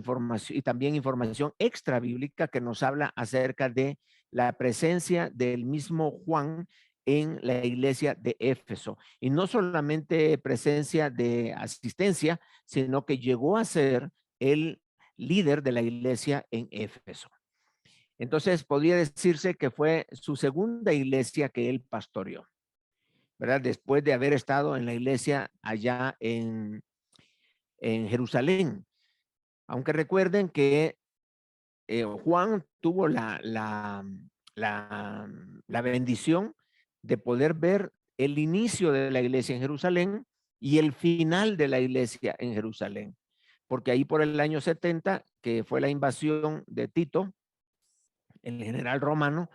también información extra bíblica que nos habla acerca de la presencia del mismo Juan en la iglesia de Éfeso. Y no solamente presencia de asistencia, sino que llegó a ser el líder de la iglesia en Éfeso. Entonces, podría decirse que fue su segunda iglesia que él pastoreó, ¿verdad? Después de haber estado en la iglesia allá en Jerusalén. Aunque recuerden que Juan tuvo la bendición de poder ver el inicio de la iglesia en Jerusalén y el final de la iglesia en Jerusalén. Porque ahí por el año 70, que fue la invasión de Tito, el general romano,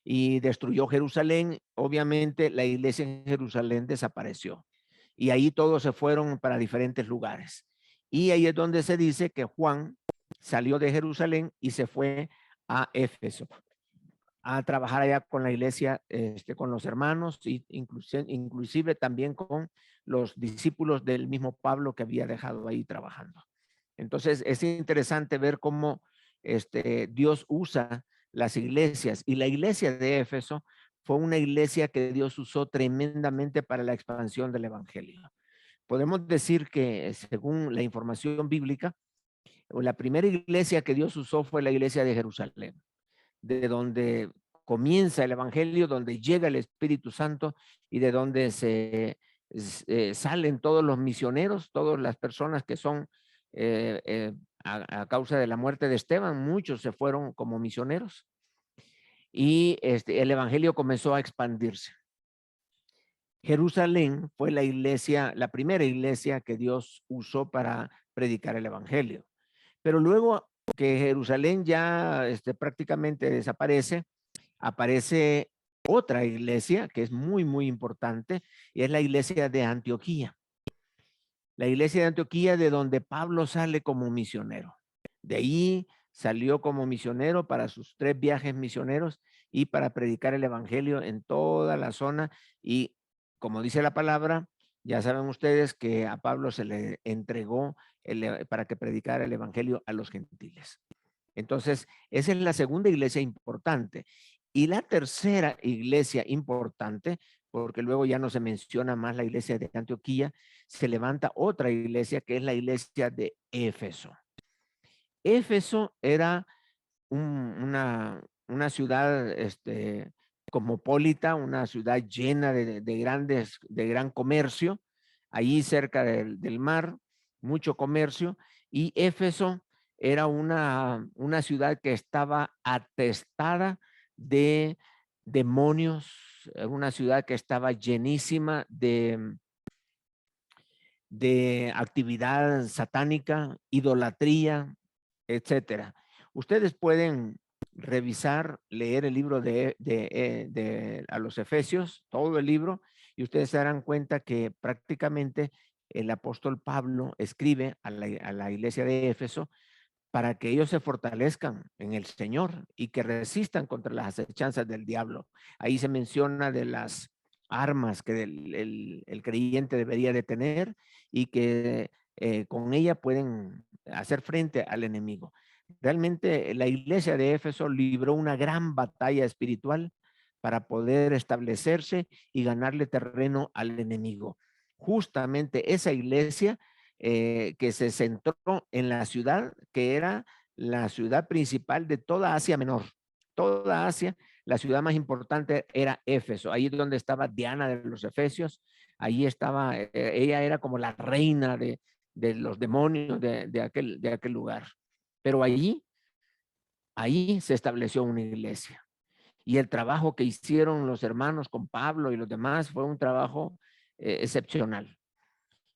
y destruyó Jerusalén, obviamente la iglesia en Jerusalén desapareció. Y ahí todos se fueron para diferentes lugares. Y ahí es donde se dice que Juan salió de Jerusalén y se fue a Éfeso a trabajar allá con la iglesia, con los hermanos, y inclusive también con los discípulos del mismo Pablo que había dejado ahí trabajando. Entonces es interesante ver cómo Dios usa las iglesias, y la iglesia de Éfeso fue una iglesia que Dios usó tremendamente para la expansión del evangelio. Podemos decir que, según la información bíblica, la primera iglesia que Dios usó fue la iglesia de Jerusalén, de donde comienza el evangelio, donde llega el Espíritu Santo y de donde salen todos los misioneros, todas las personas que son a causa de la muerte de Esteban. Muchos se fueron como misioneros y el evangelio comenzó a expandirse. Jerusalén fue la iglesia, la primera iglesia que Dios usó para predicar el evangelio. Pero luego que Jerusalén ya prácticamente desaparece, aparece otra iglesia que es muy, muy importante, y es la iglesia de Antioquía. La iglesia de Antioquía, de donde Pablo sale como misionero. De ahí salió como misionero para sus 3 viajes misioneros y para predicar el evangelio en toda la zona, y como dice la palabra, Ya saben ustedes que a Pablo se le entregó para que predicara el evangelio a los gentiles. Entonces, esa es la segunda iglesia importante. Y la tercera iglesia importante, porque luego ya no se menciona más la iglesia de Antioquía, se levanta otra iglesia que es la iglesia de Éfeso. Éfeso era una ciudad cosmopolita, una ciudad llena de gran comercio, ahí cerca del mar, mucho comercio, y Éfeso era una ciudad que estaba atestada de demonios, una ciudad que estaba llenísima de actividad satánica, idolatría, etcétera. Ustedes pueden revisar, leer el libro a los Efesios, todo el libro, y ustedes se darán cuenta que prácticamente el apóstol Pablo escribe a la iglesia de Éfeso para que ellos se fortalezcan en el Señor y que resistan contra las acechanzas del diablo. Ahí se menciona de las armas que el creyente debería de tener y que con ella pueden hacer frente al enemigo. Realmente la iglesia de Éfeso libró una gran batalla espiritual para poder establecerse y ganarle terreno al enemigo. Justamente esa iglesia que se centró en la ciudad que era la ciudad principal de toda Asia Menor. Toda Asia, la ciudad más importante era Éfeso. Ahí es donde estaba Diana de los Efesios. Ahí estaba, ella era como la reina de los demonios de aquel lugar. Pero ahí se estableció una iglesia. Y el trabajo que hicieron los hermanos con Pablo y los demás fue un trabajo excepcional.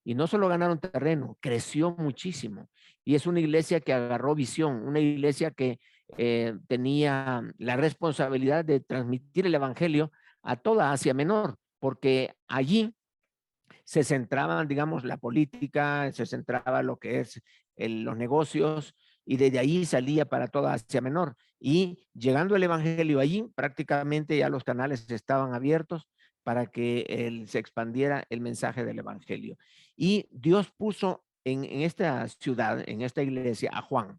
Y no solo ganaron terreno, creció muchísimo. Y es una iglesia que agarró visión, una iglesia que tenía la responsabilidad de transmitir el evangelio a toda Asia Menor, porque allí se centraban, digamos, la política, se centraba lo que es los negocios, y desde ahí salía para toda Asia Menor. Y llegando el evangelio allí, prácticamente ya los canales estaban abiertos para que se expandiera el mensaje del evangelio. Y Dios puso en esta ciudad, en esta iglesia, a Juan,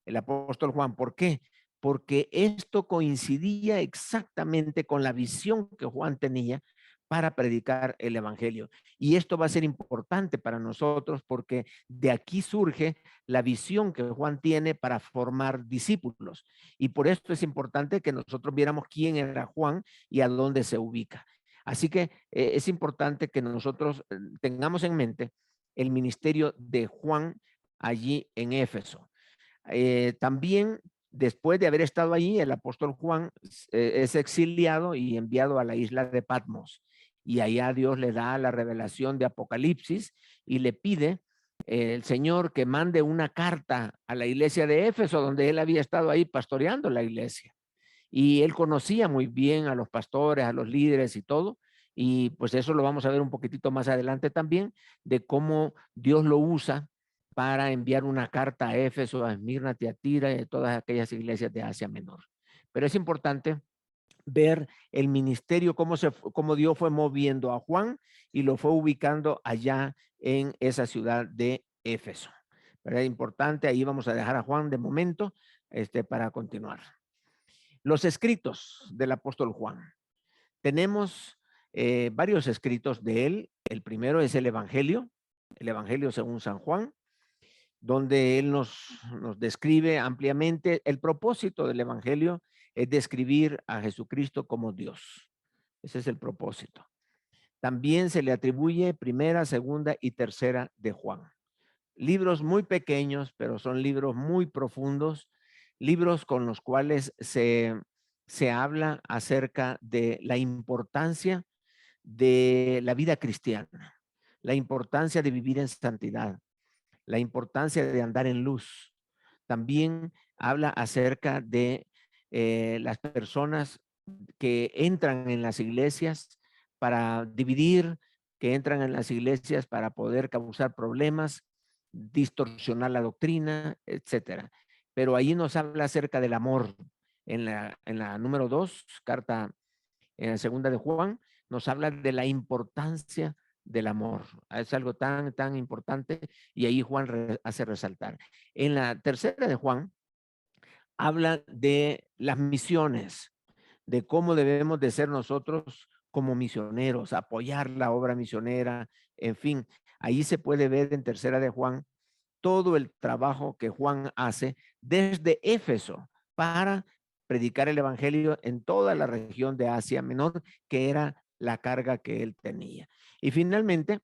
el apóstol Juan. ¿Por qué? Porque esto coincidía exactamente con la visión que Juan tenía para predicar el evangelio. Y esto va a ser importante para nosotros porque de aquí surge la visión que Juan tiene para formar discípulos. Y por esto es importante que nosotros viéramos quién era Juan y a dónde se ubica. Así que es importante que nosotros tengamos en mente el ministerio de Juan allí en Éfeso. También después de haber estado allí, el apóstol Juan es exiliado y enviado a la isla de Patmos. Y allá Dios le da la revelación de Apocalipsis y le pide el Señor que mande una carta a la iglesia de Éfeso, donde él había estado ahí pastoreando la iglesia. Y él conocía muy bien a los pastores, a los líderes y todo. Y pues eso lo vamos a ver un poquitito más adelante también, de cómo Dios lo usa para enviar una carta a Éfeso, a Esmirna, Tiatira y a todas aquellas iglesias de Asia Menor. Pero es importante ver el ministerio, cómo Dios fue moviendo a Juan y lo fue ubicando allá en esa ciudad de Éfeso. ¿Verdad? Importante, ahí vamos a dejar a Juan de momento para continuar. Los escritos del apóstol Juan. Tenemos varios escritos de él. El primero es el Evangelio según San Juan, donde él nos describe ampliamente. El propósito del Evangelio es describir a Jesucristo como Dios. Ese es el propósito. También se le atribuye primera, segunda y tercera de Juan. Libros muy pequeños, pero son libros muy profundos, libros con los cuales se habla acerca de la importancia de la vida cristiana, la importancia de vivir en santidad, la importancia de andar en luz. También habla acerca de las personas que entran en las iglesias para dividir, que entran en las iglesias para poder causar problemas, distorsionar la doctrina, etcétera. Pero ahí nos habla acerca del amor. En la número 2, carta en la segunda de Juan, nos habla de la importancia del amor. Es algo tan, tan importante y ahí Juan hace resaltar. En la tercera de Juan habla de las misiones, de cómo debemos de ser nosotros como misioneros, apoyar la obra misionera, en fin. Ahí se puede ver en tercera de Juan todo el trabajo que Juan hace desde Éfeso para predicar el evangelio en toda la región de Asia Menor, que era la carga que él tenía. Y finalmente,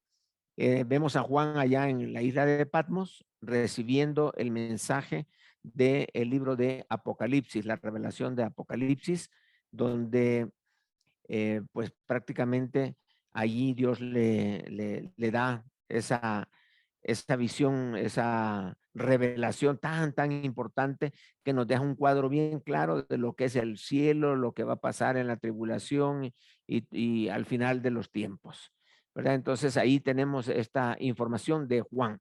vemos a Juan allá en la isla de Patmos recibiendo el mensaje del libro de Apocalipsis, la revelación de Apocalipsis, donde pues prácticamente allí Dios le da esa visión, esa revelación tan, tan importante que nos deja un cuadro bien claro de lo que es el cielo, lo que va a pasar en la tribulación y al final de los tiempos, ¿verdad? Entonces ahí tenemos esta información de Juan.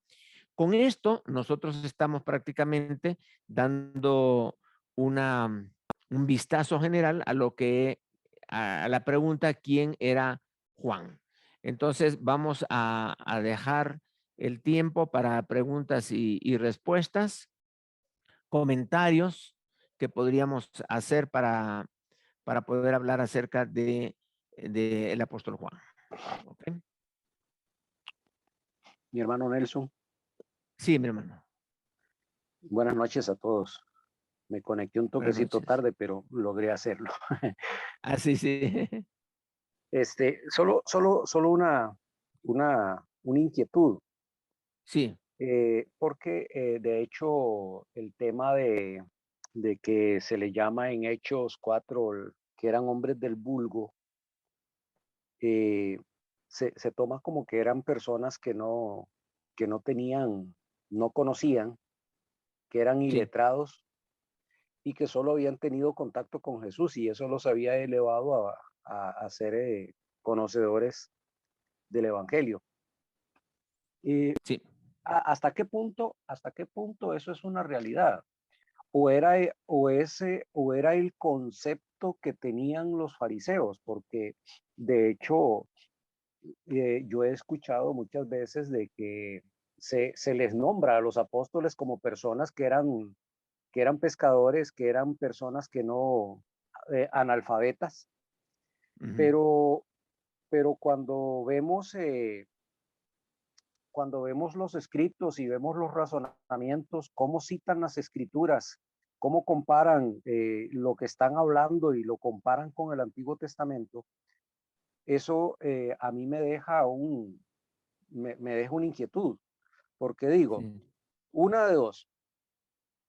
Con esto nosotros estamos prácticamente dando un vistazo general a lo que, a la pregunta, ¿quién era Juan? Entonces vamos a dejar el tiempo para preguntas y respuestas, comentarios que podríamos hacer para poder hablar acerca de el apóstol Juan. ¿Okay? Mi hermano Nelson. Sí, mi hermano. Buenas noches a todos. Me conecté un toquecito tarde, pero logré hacerlo. Ah, sí, sí. Solo una inquietud. Sí. Porque de hecho el tema de que se le llama en Hechos 4 que eran hombres del vulgo, se toma como que eran personas que no tenían, no conocían, que eran iletrados y que solo habían tenido contacto con Jesús y eso los había elevado a ser conocedores del evangelio. Sí. ¿Hasta qué punto eso es una realidad? ¿O era el concepto que tenían los fariseos? Porque de hecho yo he escuchado muchas veces de que se les nombra a los apóstoles como personas que eran pescadores, que eran personas que no, analfabetas, pero cuando vemos los escritos y vemos los razonamientos, cómo citan las escrituras, cómo comparan lo que están hablando y lo comparan con el Antiguo Testamento, eso a mí me deja una inquietud, porque digo, una de dos,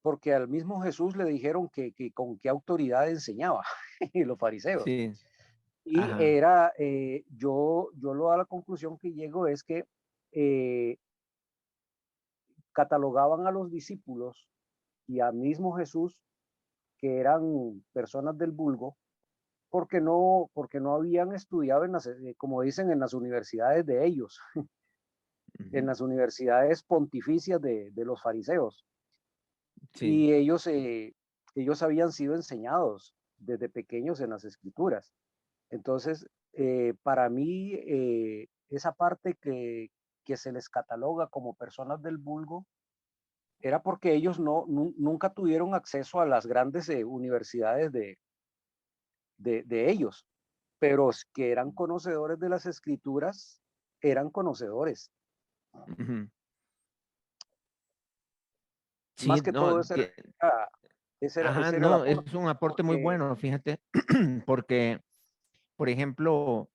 porque al mismo Jesús le dijeron que con qué autoridad enseñaba los fariseos. Sí. Y era, yo a la conclusión que llego es que catalogaban a los discípulos y al mismo Jesús que eran personas del vulgo porque no habían estudiado como dicen, en las universidades de ellos, en las universidades pontificias de los fariseos. Sí. Y ellos habían sido enseñados desde pequeños en las escrituras. Entonces, para mí, esa parte que se les cataloga como personas del vulgo, era porque ellos nunca tuvieron acceso a las grandes universidades de ellos, pero que eran conocedores de las escrituras, eran conocedores. Sí, más que no, todo ese era el no, aporte, es un aporte muy bueno, fíjate, porque, por ejemplo,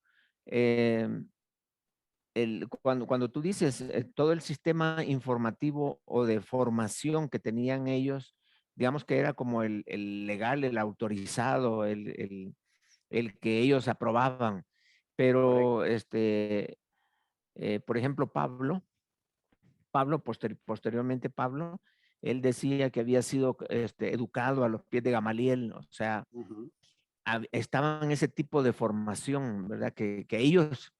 cuando tú dices todo el sistema informativo o de formación que tenían ellos, digamos que era como el legal, el autorizado, el que ellos aprobaban, pero por ejemplo, Pablo, posteriormente Pablo, él decía que había sido educado a los pies de Gamaliel, o sea, estaban en ese tipo de formación, ¿verdad? Que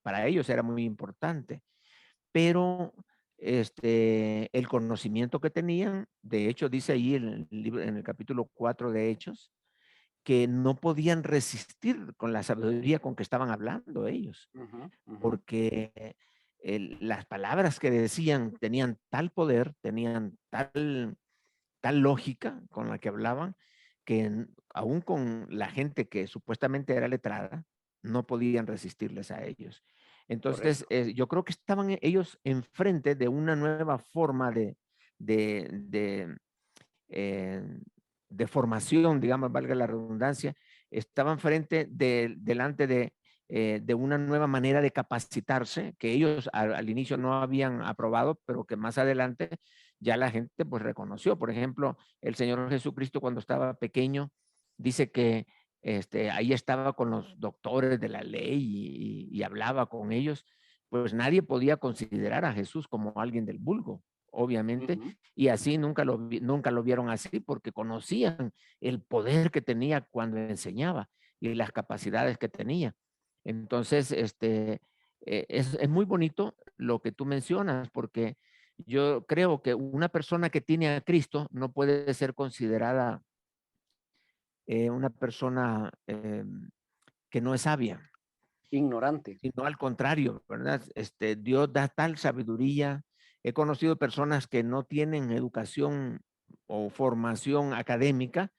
para ellos era muy importante, pero el conocimiento que tenían, de hecho dice ahí en el capítulo 4 de Hechos, que no podían resistir con la sabiduría con que estaban hablando ellos, porque las palabras que decían tenían tal poder, tenían tal lógica con la que hablaban, que aún con la gente que supuestamente era letrada, no podían resistirles a ellos. Entonces, yo creo que estaban ellos enfrente de una nueva forma de formación, digamos, valga la redundancia, estaban delante de una nueva manera de capacitarse que ellos al inicio no habían aprobado, pero que más adelante ya la gente pues reconoció. Por ejemplo, el Señor Jesucristo cuando estaba pequeño dice que ahí estaba con los doctores de la ley y hablaba con ellos, pues nadie podía considerar a Jesús como alguien del vulgo, obviamente, y así nunca lo vieron así porque conocían el poder que tenía cuando enseñaba y las capacidades que tenía. Entonces, es muy bonito lo que tú mencionas, porque yo creo que una persona que tiene a Cristo no puede ser considerada una persona que no es sabia. Ignorante. Sino al contrario, ¿verdad? Dios da tal sabiduría. He conocido personas que no tienen educación o formación académica,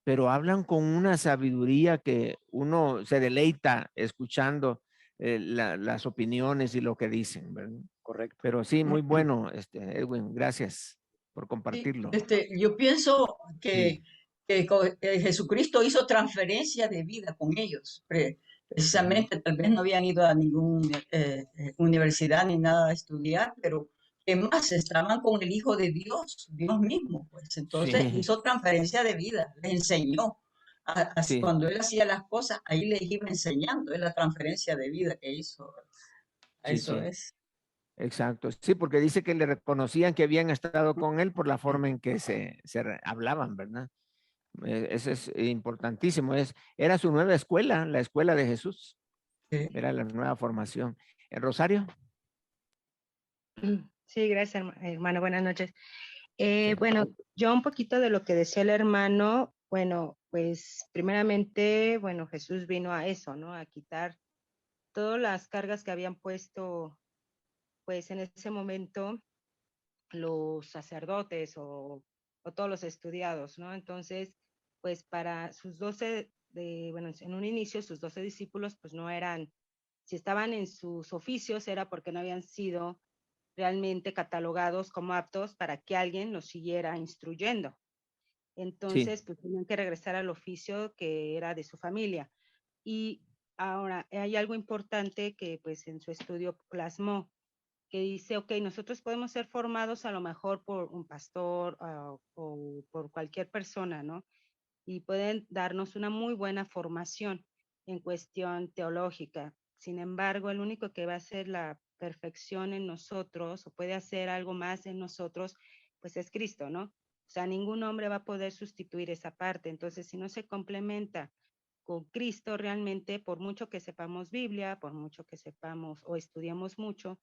pero hablan con una sabiduría que uno se deleita escuchando las opiniones y lo que dicen, ¿verdad? Correcto. Pero sí, muy bueno, Edwin, gracias por compartirlo. Yo pienso Sí. que Jesucristo hizo transferencia de vida con ellos. Precisamente, tal vez no habían ido a ninguna universidad ni nada a estudiar, pero que más estaban con el Hijo de Dios, Dios mismo. Pues entonces Sí. hizo transferencia de vida, les enseñó. Sí. Cuando él hacía las cosas, ahí les iba enseñando, es la transferencia de vida que hizo. Sí, Eso sí. es. Exacto, sí, porque dice que le reconocían que habían estado con él por la forma en que se hablaban, ¿verdad? Eso es importantísimo. Era su nueva escuela, la escuela de Jesús. Era la nueva formación. ¿Rosario? Sí, gracias, hermano. Buenas noches. Bueno, yo un poquito de lo que decía el hermano, bueno, pues primeramente, bueno, Jesús vino a eso, ¿no? A quitar todas las cargas que habían puesto, pues en ese momento, los sacerdotes o todos los estudiados, ¿no? Entonces, pues para sus 12, bueno, en un inicio sus 12 discípulos, pues no eran, si estaban en sus oficios era porque no habían sido realmente catalogados como aptos para que alguien los siguiera instruyendo. Entonces, pues tenían que regresar al oficio que era de su familia. Y ahora, hay algo importante que pues en su estudio plasmó, que dice, ok, nosotros podemos ser formados a lo mejor por un pastor o por cualquier persona, ¿no? Y pueden darnos una muy buena formación en cuestión teológica. Sin embargo, el único que va a hacer la perfección en nosotros o puede hacer algo más en nosotros, pues es Cristo, ¿no? O sea, ningún hombre va a poder sustituir esa parte. Entonces, si no se complementa con Cristo realmente, por mucho que sepamos Biblia, por mucho que sepamos o estudiemos mucho,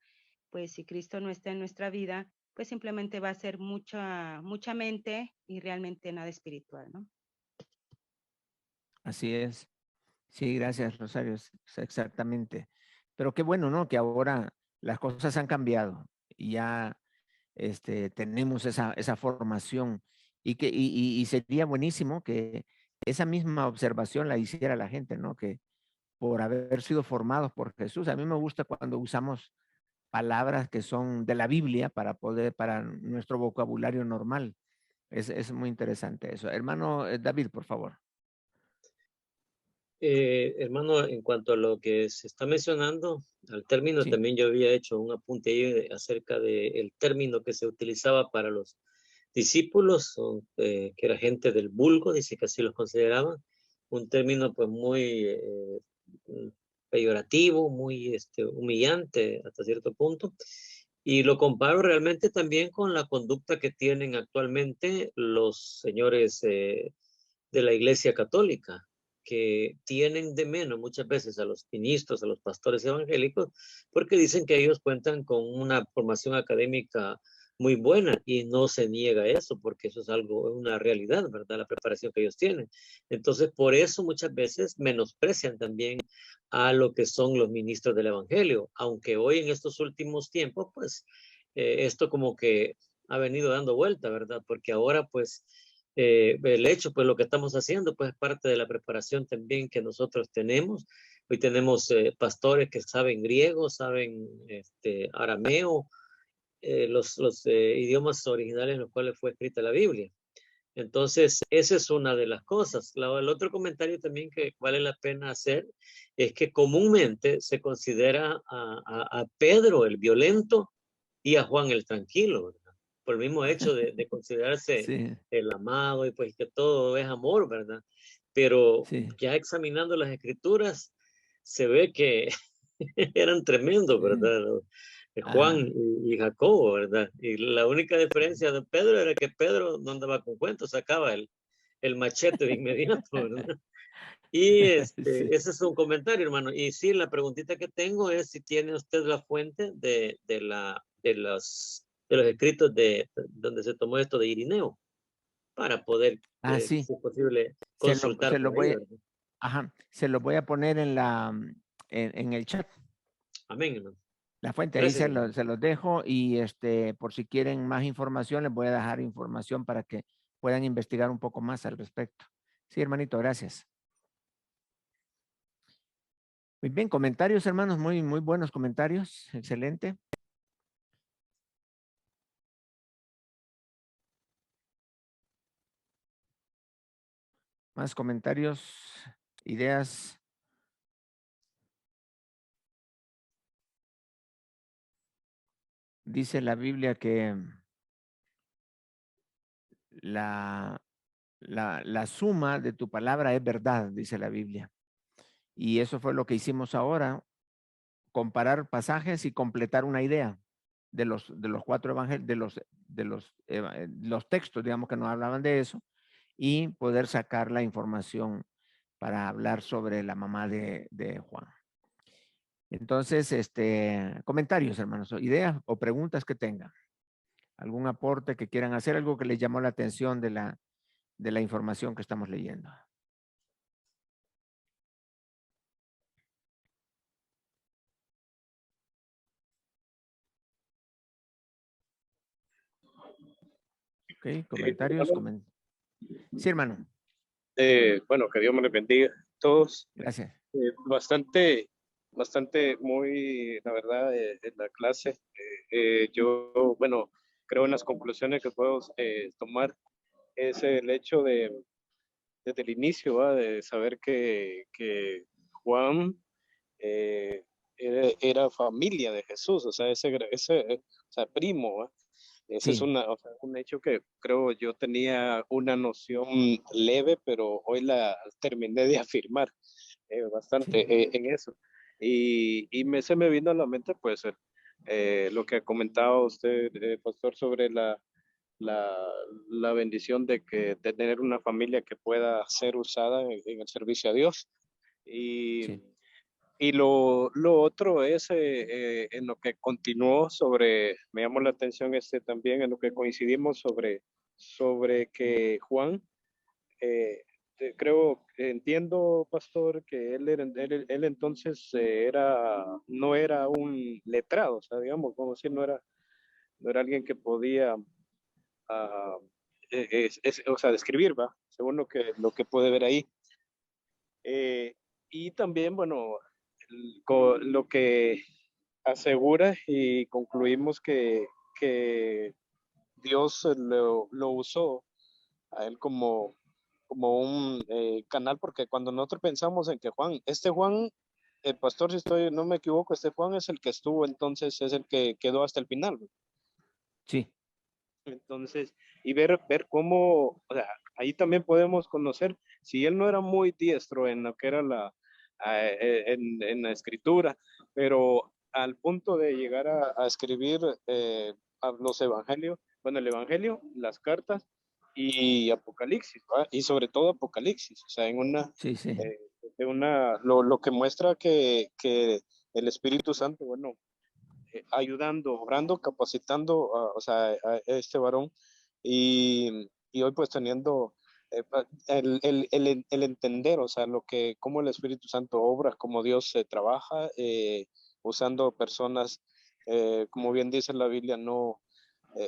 pues si Cristo no está en nuestra vida, pues simplemente va a ser mucha mente y realmente nada espiritual, ¿no? Así es. Sí, gracias, Rosario. Exactamente. Pero qué bueno, ¿no? Que ahora las cosas han cambiado y ya tenemos esa formación y sería buenísimo que esa misma observación la hiciera la gente, ¿no? Que por haber sido formados por Jesús. A mí me gusta cuando usamos palabras que son de la Biblia para nuestro vocabulario normal. Es muy interesante eso. Hermano David, por favor. Hermano, en cuanto a lo que se está mencionando, al término, Sí. también yo había hecho un apunte ahí acerca del término que se utilizaba para los discípulos, que era gente del vulgo, dice que así los consideraban, un término pues muy peyorativo, muy humillante hasta cierto punto, y lo comparo realmente también con la conducta que tienen actualmente los señores de la Iglesia Católica, que tienen de menos muchas veces a los ministros, a los pastores evangélicos, porque dicen que ellos cuentan con una formación académica muy buena y no se niega eso porque eso es algo, una realidad, ¿verdad? La preparación que ellos tienen. Entonces, por eso muchas veces menosprecian también a lo que son los ministros del evangelio, aunque hoy en estos últimos tiempos, pues, esto como que ha venido dando vuelta, ¿verdad? Porque ahora, pues, el hecho, pues, lo que estamos haciendo, pues, es parte de la preparación también que nosotros tenemos. Hoy tenemos pastores que saben griego, saben arameo, los idiomas originales en los cuales fue escrita la Biblia. Entonces, esa es una de las cosas. El otro comentario también que vale la pena hacer es que comúnmente se considera a Pedro el violento y a Juan el tranquilo, ¿verdad? Por el mismo hecho de considerarse Sí, el amado y pues que todo es amor, ¿verdad? Pero sí, ya examinando las escrituras, se ve que eran tremendos, ¿verdad? Juan ajá, y Jacobo, ¿verdad? Y la única diferencia de Pedro era que Pedro no andaba con cuentos, sacaba el machete de inmediato, ¿verdad? Y sí. ese es un comentario, hermano. Y sí, la preguntita que tengo es si tiene usted la fuente de los escritos de donde se tomó esto de Irineo, para poder, Ah, sí, si es posible, se lo, consultar se lo por ahí, voy, ¿verdad? ajá, se lo voy a poner en el chat. Amén, hermano. La fuente, ahí Gracias, hermano. se los dejo y por si quieren más información, les voy a dejar información para que puedan investigar un poco más al respecto. Sí, hermanito, gracias. Muy bien, comentarios, hermanos, muy, muy buenos comentarios. Excelente. Más comentarios, ideas. Dice la Biblia que la suma de tu palabra es verdad, dice la Biblia. Y eso fue lo que hicimos ahora, comparar pasajes y completar una idea de los cuatro evangelios, los textos, digamos, que nos hablaban de eso, y poder sacar la información para hablar sobre la mamá de Juan. Entonces, comentarios, hermanos, ideas o preguntas que tengan. Algún aporte que quieran hacer, algo que les llamó la atención de la información que estamos leyendo. Ok, comentarios. Hermano, Sí, hermano. bueno, que Dios me les bendiga a todos. Gracias. Bastante, muy, la verdad, en la clase. Yo, bueno, creo en las conclusiones que puedo tomar es el hecho desde el inicio, ¿va? De saber que Juan era familia de Jesús, o sea, o sea, primo, ¿va? Ese es Sí. o sea, un hecho que creo yo tenía una noción leve, pero hoy la terminé de afirmar bastante en eso. Se me vino a la mente, pues, lo que comentaba usted, pastor, sobre la bendición de tener una familia que pueda ser usada en el servicio a Dios. Sí. Y lo otro es en lo que continuó me llamó la atención también, en lo que coincidimos sobre que Juan, entiendo, pastor, que él entonces no era un letrado, o sea, digamos, como decir, no era alguien que podía, ah, o sea, describir, ¿va? Según lo que puede ver ahí. Y también, bueno, lo que asegura y concluimos que Dios lo usó a él como un canal, porque cuando nosotros pensamos en que Juan, el pastor, si no me equivoco, Juan es el que estuvo, entonces es el que quedó hasta el final. Sí. Entonces, y ver cómo, o sea, ahí también podemos conocer, si él no era muy diestro en lo que era en la escritura, pero al punto de llegar a escribir a los evangelios, bueno, el evangelio, las cartas y Apocalipsis, ¿va? Y sobre todo Apocalipsis, o sea, Sí, sí. Lo que muestra que el Espíritu Santo, bueno, ayudando, obrando, capacitando o sea, a este varón y hoy pues teniendo el entender, o sea, cómo el Espíritu Santo obra, cómo Dios se trabaja, usando personas, como bien dice la Biblia,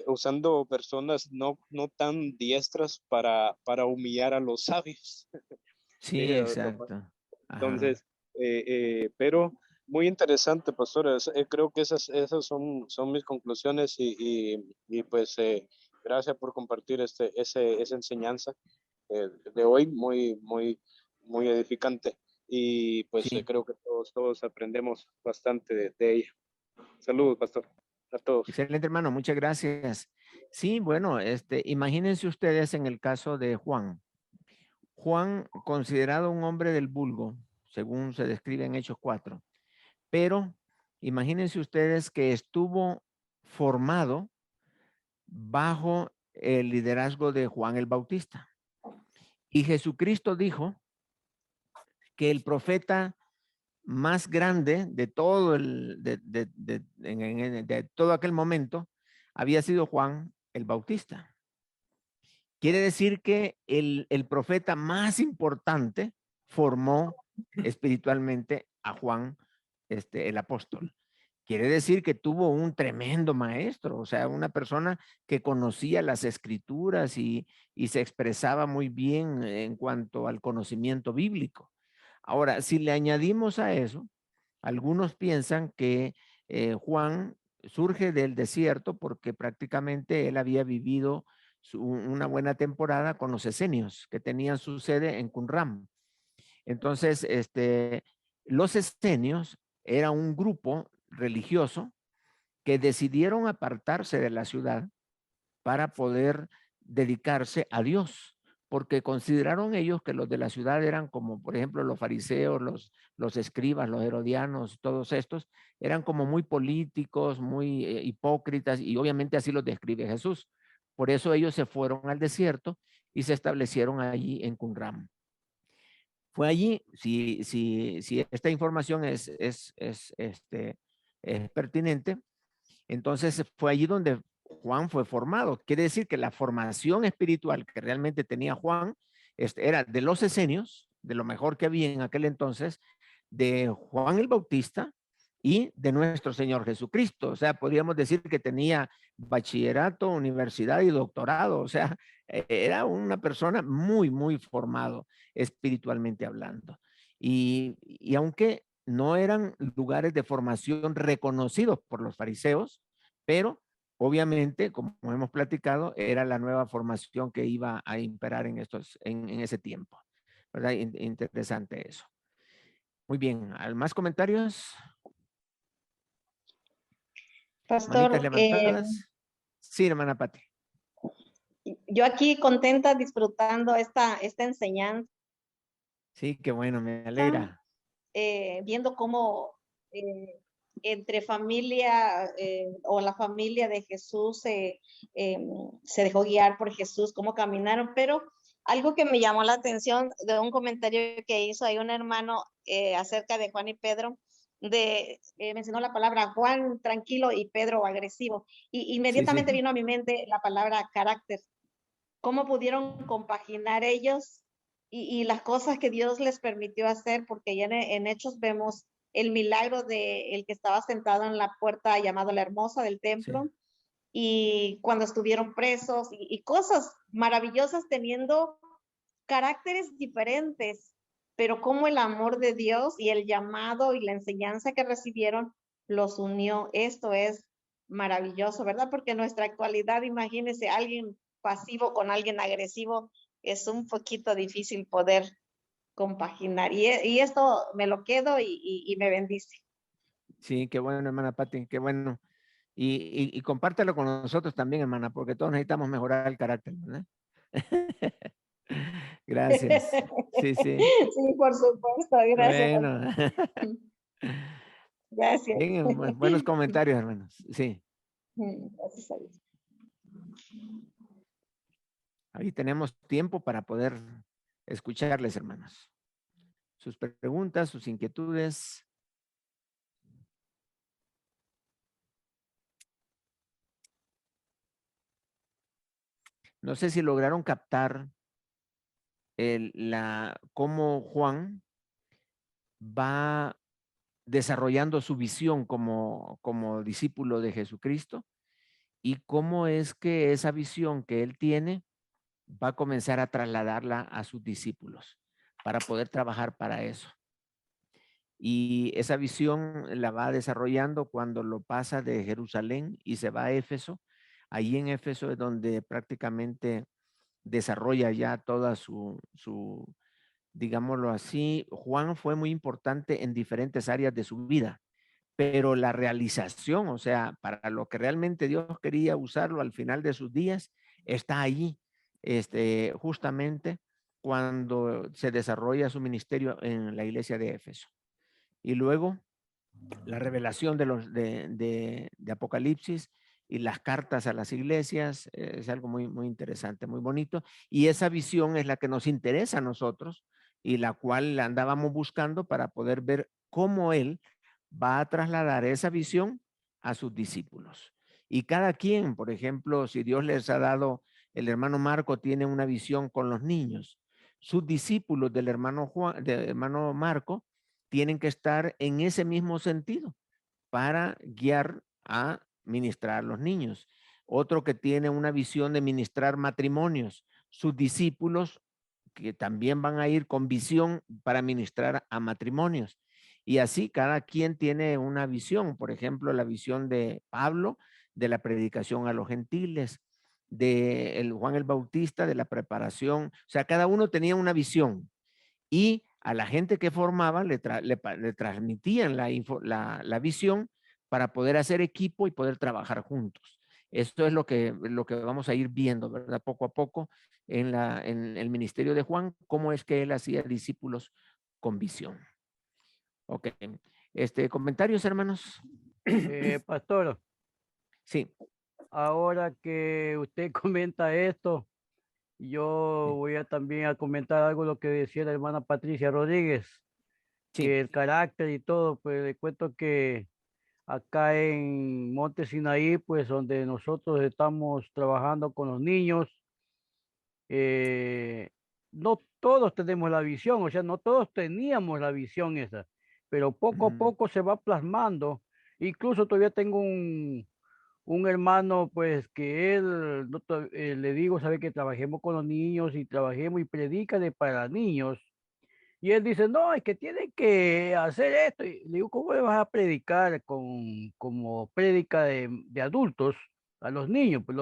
usando personas no tan diestras para humillar a los sabios. Sí, exacto. Entonces, pero muy interesante, pastores. Creo que esas son mis conclusiones y pues gracias por compartir esa enseñanza de hoy, muy edificante. Y pues Sí. creo que todos aprendemos bastante de ella. Saludos, pastor, a todos. Excelente, hermano, muchas gracias. Sí, bueno, imagínense ustedes en el caso de Juan. Juan, considerado un hombre del vulgo, según se describe en Hechos 4, pero imagínense ustedes que estuvo formado bajo el liderazgo de Juan el Bautista. Y Jesucristo dijo que el profeta más grande de todo de todo aquel momento había sido Juan el Bautista. Quiere decir que el profeta más importante formó espiritualmente a Juan, el apóstol. Quiere decir que tuvo un tremendo maestro, o sea, una persona que conocía las escrituras y se expresaba muy bien en cuanto al conocimiento bíblico. Ahora, si le añadimos a eso, algunos piensan que Juan surge del desierto porque prácticamente él había vivido una buena temporada con los esenios que tenían su sede en Qumran. Entonces, los esenios era un grupo religioso que decidieron apartarse de la ciudad para poder dedicarse a Dios, porque consideraron ellos que los de la ciudad eran como, por ejemplo, los fariseos, los escribas, los herodianos, todos estos, eran como muy políticos, muy hipócritas, y obviamente así los describe Jesús. Por eso ellos se fueron al desierto y se establecieron allí en Qumran. Fue allí, si esta información es pertinente, entonces fue allí donde Juan fue formado. Quiere decir que la formación espiritual que realmente tenía Juan era de los esenios, de lo mejor que había en aquel entonces, de Juan el Bautista y de nuestro Señor Jesucristo. O sea, podríamos decir que tenía bachillerato, universidad y doctorado. O sea, era una persona muy formado espiritualmente hablando. Y aunque no eran lugares de formación reconocidos por los fariseos, pero obviamente, como hemos platicado, era la nueva formación que iba a imperar en ese tiempo. ¿Verdad? Interesante eso. Muy bien, ¿más comentarios? Pastor, Manitas levantadas. Sí, hermana Pati. yo aquí contenta disfrutando esta enseñanza, Sí, qué bueno, me alegra. viendo cómo entre familia o la familia de Jesús se dejó guiar por Jesús, cómo caminaron, pero algo que me llamó la atención de un comentario que hizo ahí un hermano acerca de Juan y Pedro, mencionó la palabra Juan tranquilo y Pedro agresivo, y inmediatamente vino a mi mente la palabra carácter. ¿Cómo pudieron compaginar ellos y las cosas que Dios les permitió hacer? Porque ya en Hechos vemos el milagro de el que estaba sentado en la puerta llamado la Hermosa del templo, y cuando estuvieron presos y cosas maravillosas teniendo caracteres diferentes, pero cómo el amor de Dios y el llamado y la enseñanza que recibieron los unió. Esto es maravilloso, ¿verdad? Porque en nuestra actualidad, imagínense, alguien pasivo con alguien agresivo, es un poquito difícil poder compaginar. Y esto me lo quedo y me bendice. Sí, qué bueno, hermana Pati, qué bueno. Y compártelo con nosotros también, hermana, porque todos necesitamos mejorar el carácter, ¿verdad? Gracias. Sí. Sí, por supuesto. Gracias. Bueno. Gracias. Bien, buenos comentarios, hermanos. Sí. Gracias a Dios. Ahí tenemos tiempo para poder escucharles, hermanos. Sus preguntas, sus inquietudes. No sé si lograron captar cómo Juan va desarrollando su visión como discípulo de Jesucristo y cómo es que esa visión que él tiene va a comenzar a trasladarla a sus discípulos para poder trabajar para eso. Y esa visión la va desarrollando cuando lo pasa de Jerusalén y se va a Éfeso. Allí en Éfeso es donde prácticamente desarrolla ya toda digámoslo así. Juan fue muy importante en diferentes áreas de su vida, pero la realización, o sea, para lo que realmente Dios quería usarlo al final de sus días, está allí, justamente cuando se desarrolla su ministerio en la iglesia de Éfeso. Y luego la revelación de Apocalipsis y las cartas a las iglesias es algo muy, muy interesante, muy bonito. Y esa visión es la que nos interesa a nosotros y la cual andábamos buscando para poder ver cómo él va a trasladar esa visión a sus discípulos. Y cada quien, por ejemplo, si Dios les ha dado, el hermano Marco tiene una visión con los niños, sus discípulos del hermano Marco tienen que estar en ese mismo sentido para guiar a ministrar a los niños. Otro que tiene una visión de ministrar matrimonios, sus discípulos que también van a ir con visión para ministrar a matrimonios. Y así cada quien tiene una visión. Por ejemplo, la visión de Pablo de la predicación a los gentiles, de Juan el Bautista de la preparación. O sea, cada uno tenía una visión y a la gente que formaba le transmitían la visión para poder hacer equipo y poder trabajar juntos. Esto es lo que vamos a ir viendo, ¿verdad? Poco a poco en el ministerio de Juan, cómo es que él hacía discípulos con visión. Ok. Comentarios, hermanos. Pastor, Sí. ahora que usted comenta esto, yo voy a también a comentar algo de lo que decía la hermana Patricia Rodríguez, que el carácter y todo, pues le cuento que acá en Monte Sinaí, pues donde nosotros estamos trabajando con los niños, no todos tenemos la visión, o sea, no todos teníamos la visión esa, pero poco a poco se va plasmando. Incluso todavía tengo un hermano, pues que él, le digo, sabe que trabajemos con los niños y trabajemos y predícale para niños. Y él dice, no, es que tienen que hacer esto. Y le digo, ¿cómo le vas a predicar como prédica de adultos a los niños? Pues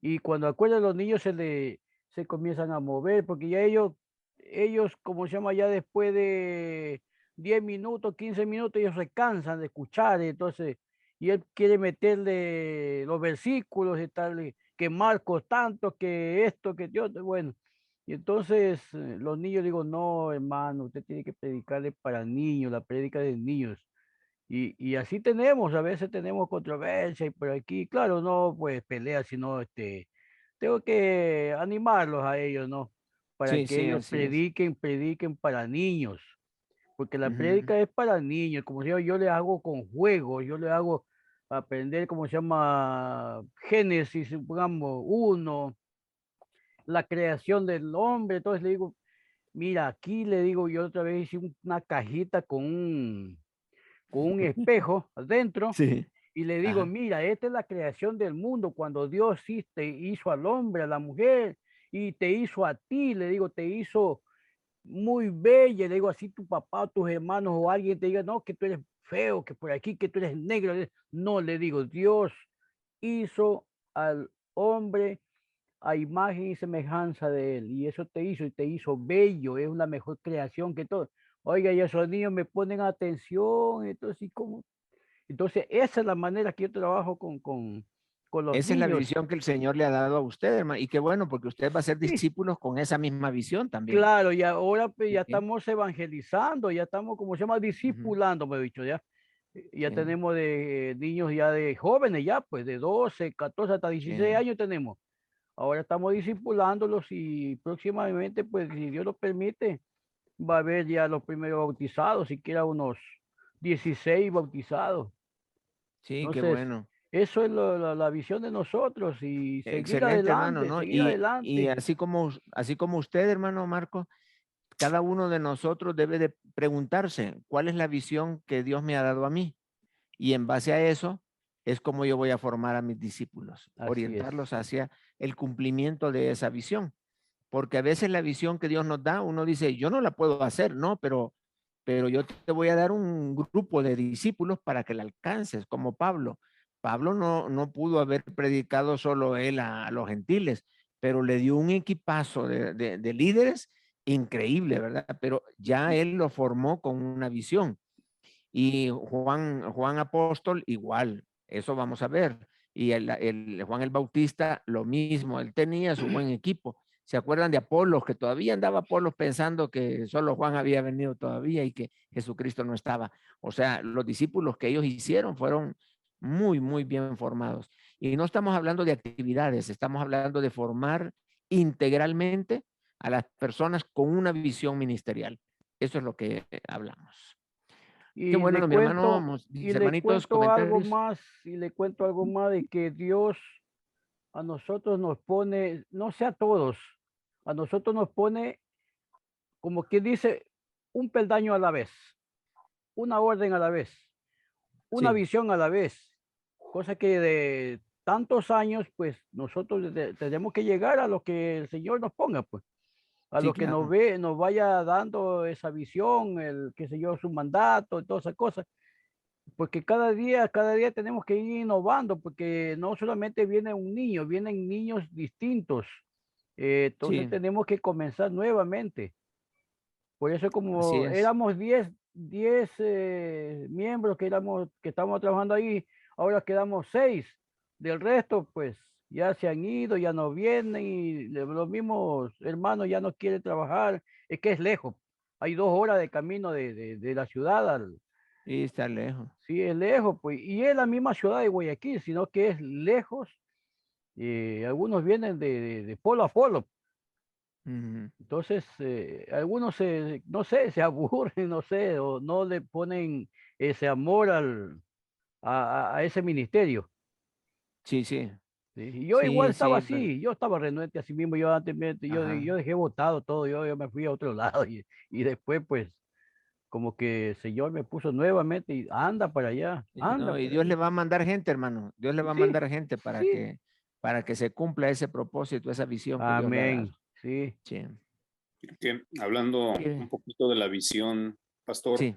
y cuando acuerdan los niños se comienzan a mover, porque ya ellos, como se llama, ya después de 10 minutos, 15 minutos, ellos se cansan de escuchar, entonces, y él quiere meterle los versículos y tal, que Marcos tanto, que esto, que Dios, bueno. Y entonces los niños digo, no, hermano, usted tiene que predicarle para niños, la prédica de niños. Y así tenemos, a veces tenemos controversia y por aquí, claro, no pues pelea, sino tengo que animarlos a ellos, ¿no? Para Sí, que sí, ellos así es. prediquen para niños, porque la prédica es para niños, como se llama, yo le hago con juegos, yo le hago aprender, como se llama, Génesis, supongamos, 1, la creación del hombre, entonces le digo, mira, aquí le digo, yo otra vez hice una cajita con un espejo adentro Sí. y le digo, Ajá. mira, esta es la creación del mundo, cuando Dios hizo al hombre, a la mujer, y te hizo a ti, le digo, te hizo muy bella, le digo, así tu papá, tus hermanos o alguien te diga, no, que tú eres feo, que por aquí, que tú eres negro. No, le digo, Dios hizo al hombre a imagen y semejanza de él, y eso te hizo, y te hizo bello, es una mejor creación que todo. Oiga, y esos niños me ponen atención, entonces, ¿y cómo? Entonces, esa es la manera que yo trabajo con los Esa es la niños. visión que el Señor le ha dado a usted, hermano. Y qué bueno, porque usted va a ser Sí, discípulos con esa misma visión también. claro, y ahora pues, ya Sí. estamos evangelizando, ya estamos, como se llama, discipulando, me he dicho, ya. Ya Sí. tenemos de niños ya de jóvenes, ya, pues de 12, 14 hasta 16 Sí. años tenemos. Ahora estamos discipulándolos y próximamente, pues si Dios lo permite, va a haber ya los primeros bautizados, siquiera unos 16 bautizados. Sí, qué Entonces, bueno. Eso es la visión de nosotros y seguir Excelente, hermano, adelante, ¿no? seguir Y adelante. así como usted, hermano Marco, cada uno de nosotros debe de preguntarse, ¿cuál es la visión que Dios me ha dado a mí? Y en base a eso es como yo voy a formar a mis discípulos, Así es. orientarlos hacia el cumplimiento de esa visión. Porque a veces la visión que Dios nos da, uno dice, yo no la puedo hacer, ¿no? Pero yo te voy a dar un grupo de discípulos para que la alcances, como Pablo. Pablo no pudo haber predicado solo él a los gentiles, pero le dio un equipazo de líderes increíble, ¿verdad? Pero ya él lo formó con una visión. Y Juan Apóstol igual, eso vamos a ver. Y el Juan el Bautista lo mismo, él tenía su buen equipo. ¿Se acuerdan de Apolos? Que todavía andaba Apolos pensando que solo Juan había venido todavía y que Jesucristo no estaba. O sea, los discípulos que ellos hicieron fueron muy, muy bien formados. Y no estamos hablando de actividades, estamos hablando de formar integralmente a las personas con una visión ministerial. Eso es lo que hablamos. Qué Y bueno, le mi hermano, cuento, mis hermanitos, comentarios. y le cuento algo más de que Dios a nosotros nos pone, no sé a todos, a nosotros nos pone, como quien dice, un peldaño a la vez, una orden a la vez, una Sí. visión a la vez, cosa que de tantos años, pues nosotros tenemos que llegar a lo que el Señor nos ponga, pues, a Sí, lo que claro. nos vaya dando esa visión, el qué sé yo, su mandato, todas esas cosas. Porque cada día tenemos que ir innovando, porque no solamente viene un niño, vienen niños distintos. Entonces Sí, tenemos que comenzar nuevamente. Por eso así como es. éramos 10 miembros que estamos trabajando ahí, ahora quedamos 6. Del resto, pues ya se han ido, ya no vienen y los mismos hermanos ya no quieren trabajar. Es que es lejos. Hay 2 horas de camino de la ciudad Y está lejos. sí, es lejos, pues, y es la misma ciudad de Guayaquil, sino que es lejos. Algunos vienen de polo a polo. Ujú. Entonces, algunos no sé, se aburren, no sé, o no le ponen ese amor a ese ministerio. Sí, sí. ¿Sí? Y yo igual Sí, estaba sí, pero, así, yo estaba renuente así mismo, yo antes ajá. yo dejé botado todo, yo me fui a otro lado y después pues como que el Señor me puso nuevamente y anda para allá, Y, anda no, y para Dios allá. le va a mandar gente, hermano. Dios le va a Sí, mandar gente sí, para que se cumpla ese propósito, esa visión que Dios le ha dado. amén, sí. Sí. Que hablando ¿Qué? un poquito de la visión, pastor, Sí.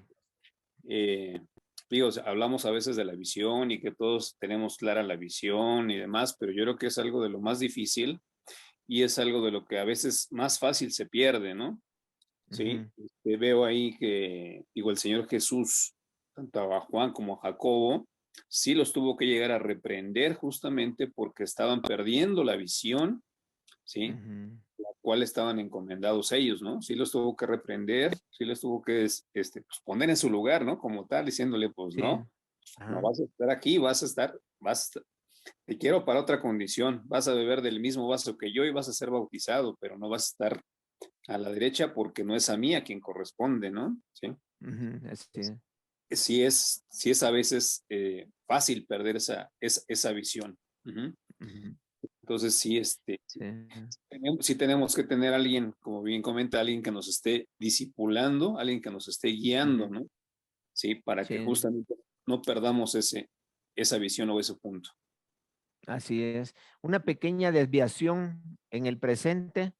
eh, digo, o sea, hablamos a veces de la visión y que todos tenemos clara la visión y demás, pero yo creo que es algo de lo más difícil y es algo de lo que a veces más fácil se pierde, ¿no? Sí, Ujú. veo ahí que, digo, el Señor Jesús, tanto a Juan como a Jacobo, sí los tuvo que llegar a reprender justamente porque estaban perdiendo la visión, ¿sí? Ujú. La cual estaban encomendados ellos, ¿no? Sí los tuvo que reprender, sí les tuvo que pues poner en su lugar, ¿no? Como tal, diciéndole, pues Sí. no Ajá. vas a estar aquí, te quiero para otra condición, vas a beber del mismo vaso que yo y vas a ser bautizado, pero no vas a estar a la derecha porque no es a mí a quien corresponde, ¿no? Sí. Ujú. Así. Sí es a veces fácil perder esa visión. Ujú. Ujú. Entonces sí, Sí. sí tenemos que tener a alguien, como bien comenta, alguien que nos esté discipulando, alguien que nos esté guiando, Ujú. ¿no? Sí, para que Sí. justamente no perdamos esa visión o ese punto. Así es. Una pequeña desviación en el presente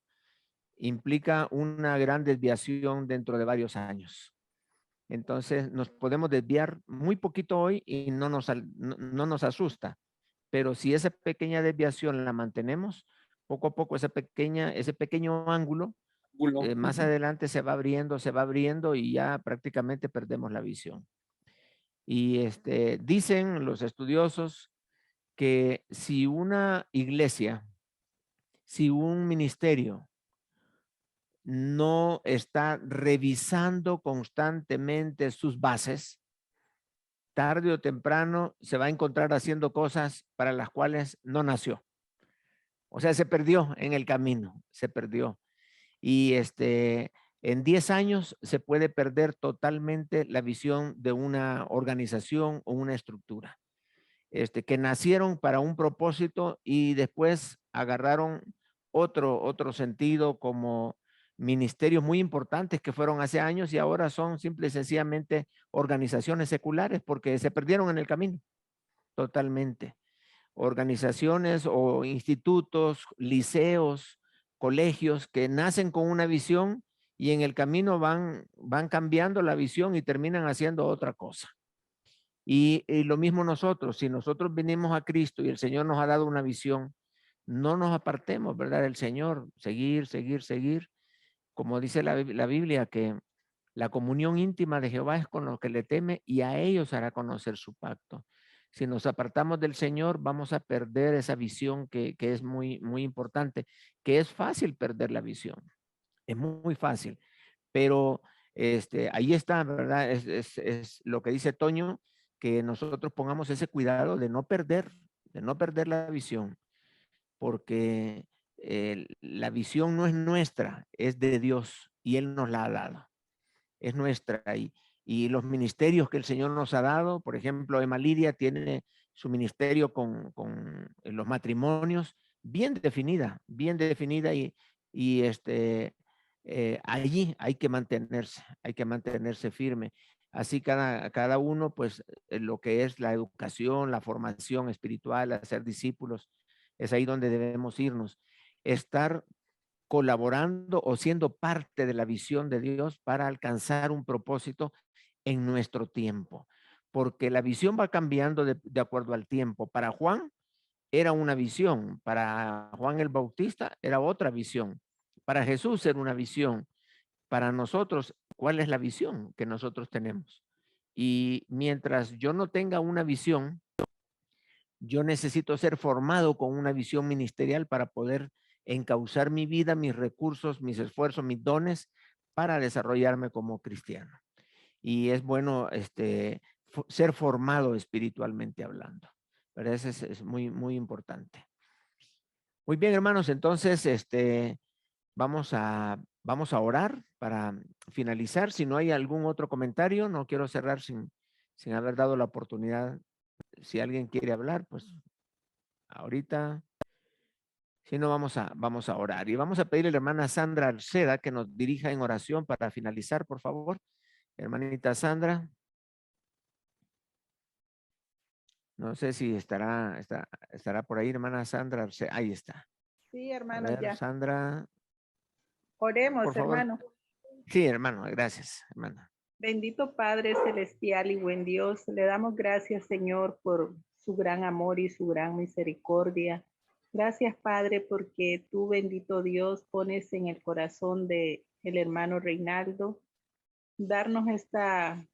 implica una gran desviación dentro de varios años. Entonces nos podemos desviar muy poquito hoy y no nos asusta, pero si esa pequeña desviación la mantenemos, poco a poco ese pequeño ángulo, más adelante se va abriendo y ya prácticamente perdemos la visión. Y dicen los estudiosos que si una iglesia, si un ministerio no está revisando constantemente sus bases, tarde o temprano se va a encontrar haciendo cosas para las cuales no nació. O sea, se perdió en el camino, se perdió. Y en 10 años se puede perder totalmente la visión de una organización o una estructura. que nacieron para un propósito y después agarraron otro sentido como ministerios muy importantes que fueron hace años y ahora son simple y sencillamente organizaciones seculares porque se perdieron en el camino totalmente. Organizaciones o institutos, liceos, colegios que nacen con una visión y en el camino van cambiando la visión y terminan haciendo otra cosa. Y lo mismo nosotros, si nosotros venimos a Cristo y el Señor nos ha dado una visión, no nos apartemos, ¿verdad? El Señor, seguir. Como dice la Biblia, que la comunión íntima de Jehová es con los que le teme y a ellos hará conocer su pacto. Si nos apartamos del Señor, vamos a perder esa visión que es muy, muy importante, que es fácil perder la visión. Es muy fácil, pero ahí está, ¿verdad? Es lo que dice Toño, que nosotros pongamos ese cuidado de no perder la visión, porque la visión no es nuestra, es de Dios y Él nos la ha dado. Es nuestra y los ministerios que el Señor nos ha dado, por ejemplo, Emma Lidia tiene su ministerio con los matrimonios bien definida y allí hay que mantenerse firme. Así cada uno, pues lo que es la educación, la formación espiritual, hacer discípulos, es ahí donde debemos irnos. Estar colaborando o siendo parte de la visión de Dios para alcanzar un propósito en nuestro tiempo. Porque la visión va cambiando de acuerdo al tiempo. Para Juan era una visión, para Juan el Bautista era otra visión, para Jesús era una visión. Para nosotros, ¿cuál es la visión que nosotros tenemos? Y mientras yo no tenga una visión, yo necesito ser formado con una visión ministerial para poder encauzar mi vida, mis recursos, mis esfuerzos, mis dones para desarrollarme como cristiano. Y es bueno ser formado espiritualmente hablando. Pero eso es muy, muy importante. Muy bien, hermanos, entonces vamos a orar para finalizar. Si no hay algún otro comentario, no quiero cerrar sin haber dado la oportunidad. Si alguien quiere hablar, pues ahorita. Si no, vamos a orar. Y vamos a pedirle a la hermana Sandra Arceda que nos dirija en oración para finalizar, por favor. Hermanita Sandra. No sé si estará por ahí, hermana Sandra Arceda. Ahí está. Sí, hermano, A ver, ya. Sandra. Oremos, Por favor. hermano. Sí, hermano, gracias, hermana. Bendito Padre Celestial y buen Dios, le damos gracias, Señor, por su gran amor y su gran misericordia. Gracias, Padre, porque tú, bendito Dios, pones en el corazón de el hermano Reinaldo darnos esta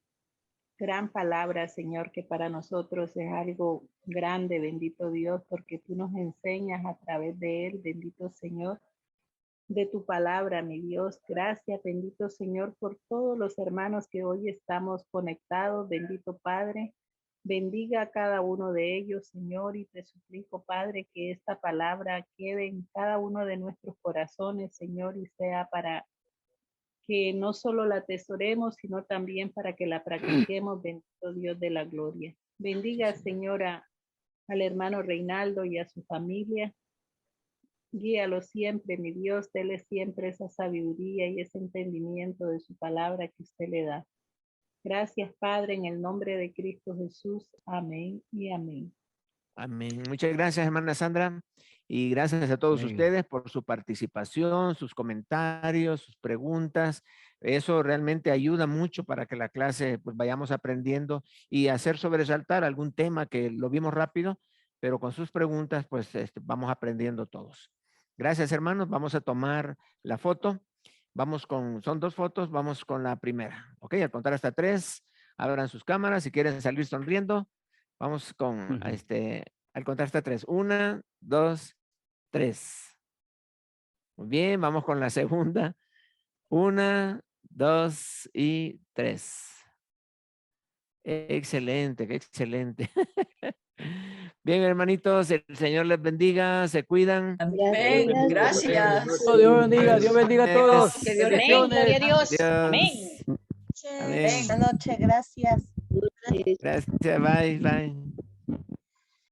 gran palabra, Señor, que para nosotros es algo grande, bendito Dios, porque tú nos enseñas a través de él, bendito Señor, de tu palabra, mi Dios. Gracias, bendito Señor, por todos los hermanos que hoy estamos conectados, bendito Padre. Bendiga a cada uno de ellos, Señor, y te suplico, Padre, que esta palabra quede en cada uno de nuestros corazones, Señor, y sea para que no solo la atesoremos, sino también para que la practiquemos, bendito Dios de la gloria. Bendiga, Señor, al hermano Reinaldo y a su familia. Guíalo siempre, mi Dios, dele siempre esa sabiduría y ese entendimiento de su palabra que usted le da. Gracias, Padre, en el nombre de Cristo Jesús. Amén y amén. Amén. Muchas gracias, hermana Sandra. Y gracias a todos ustedes por su participación, sus comentarios, sus preguntas. Eso realmente ayuda mucho para que la clase pues vayamos aprendiendo y hacer sobresaltar algún tema que lo vimos rápido, pero con sus preguntas pues vamos aprendiendo todos. Gracias, hermanos. Vamos a tomar la foto. Son 2 fotos, vamos con la primera. Ok, al contar hasta 3, abran sus cámaras si quieren salir sonriendo. Vamos con, al contar hasta 3. 1, 2, 3. Muy bien, vamos con la segunda. 1, 2 y 3. Excelente, excelente. Bien, hermanitos, el Señor les bendiga, se cuidan. Amén, gracias. Dios bendiga a todos. Que Dios les bendiga. Gloria a Dios. Amén. Amén. Buenas noches, gracias. Gracias, bye, bye.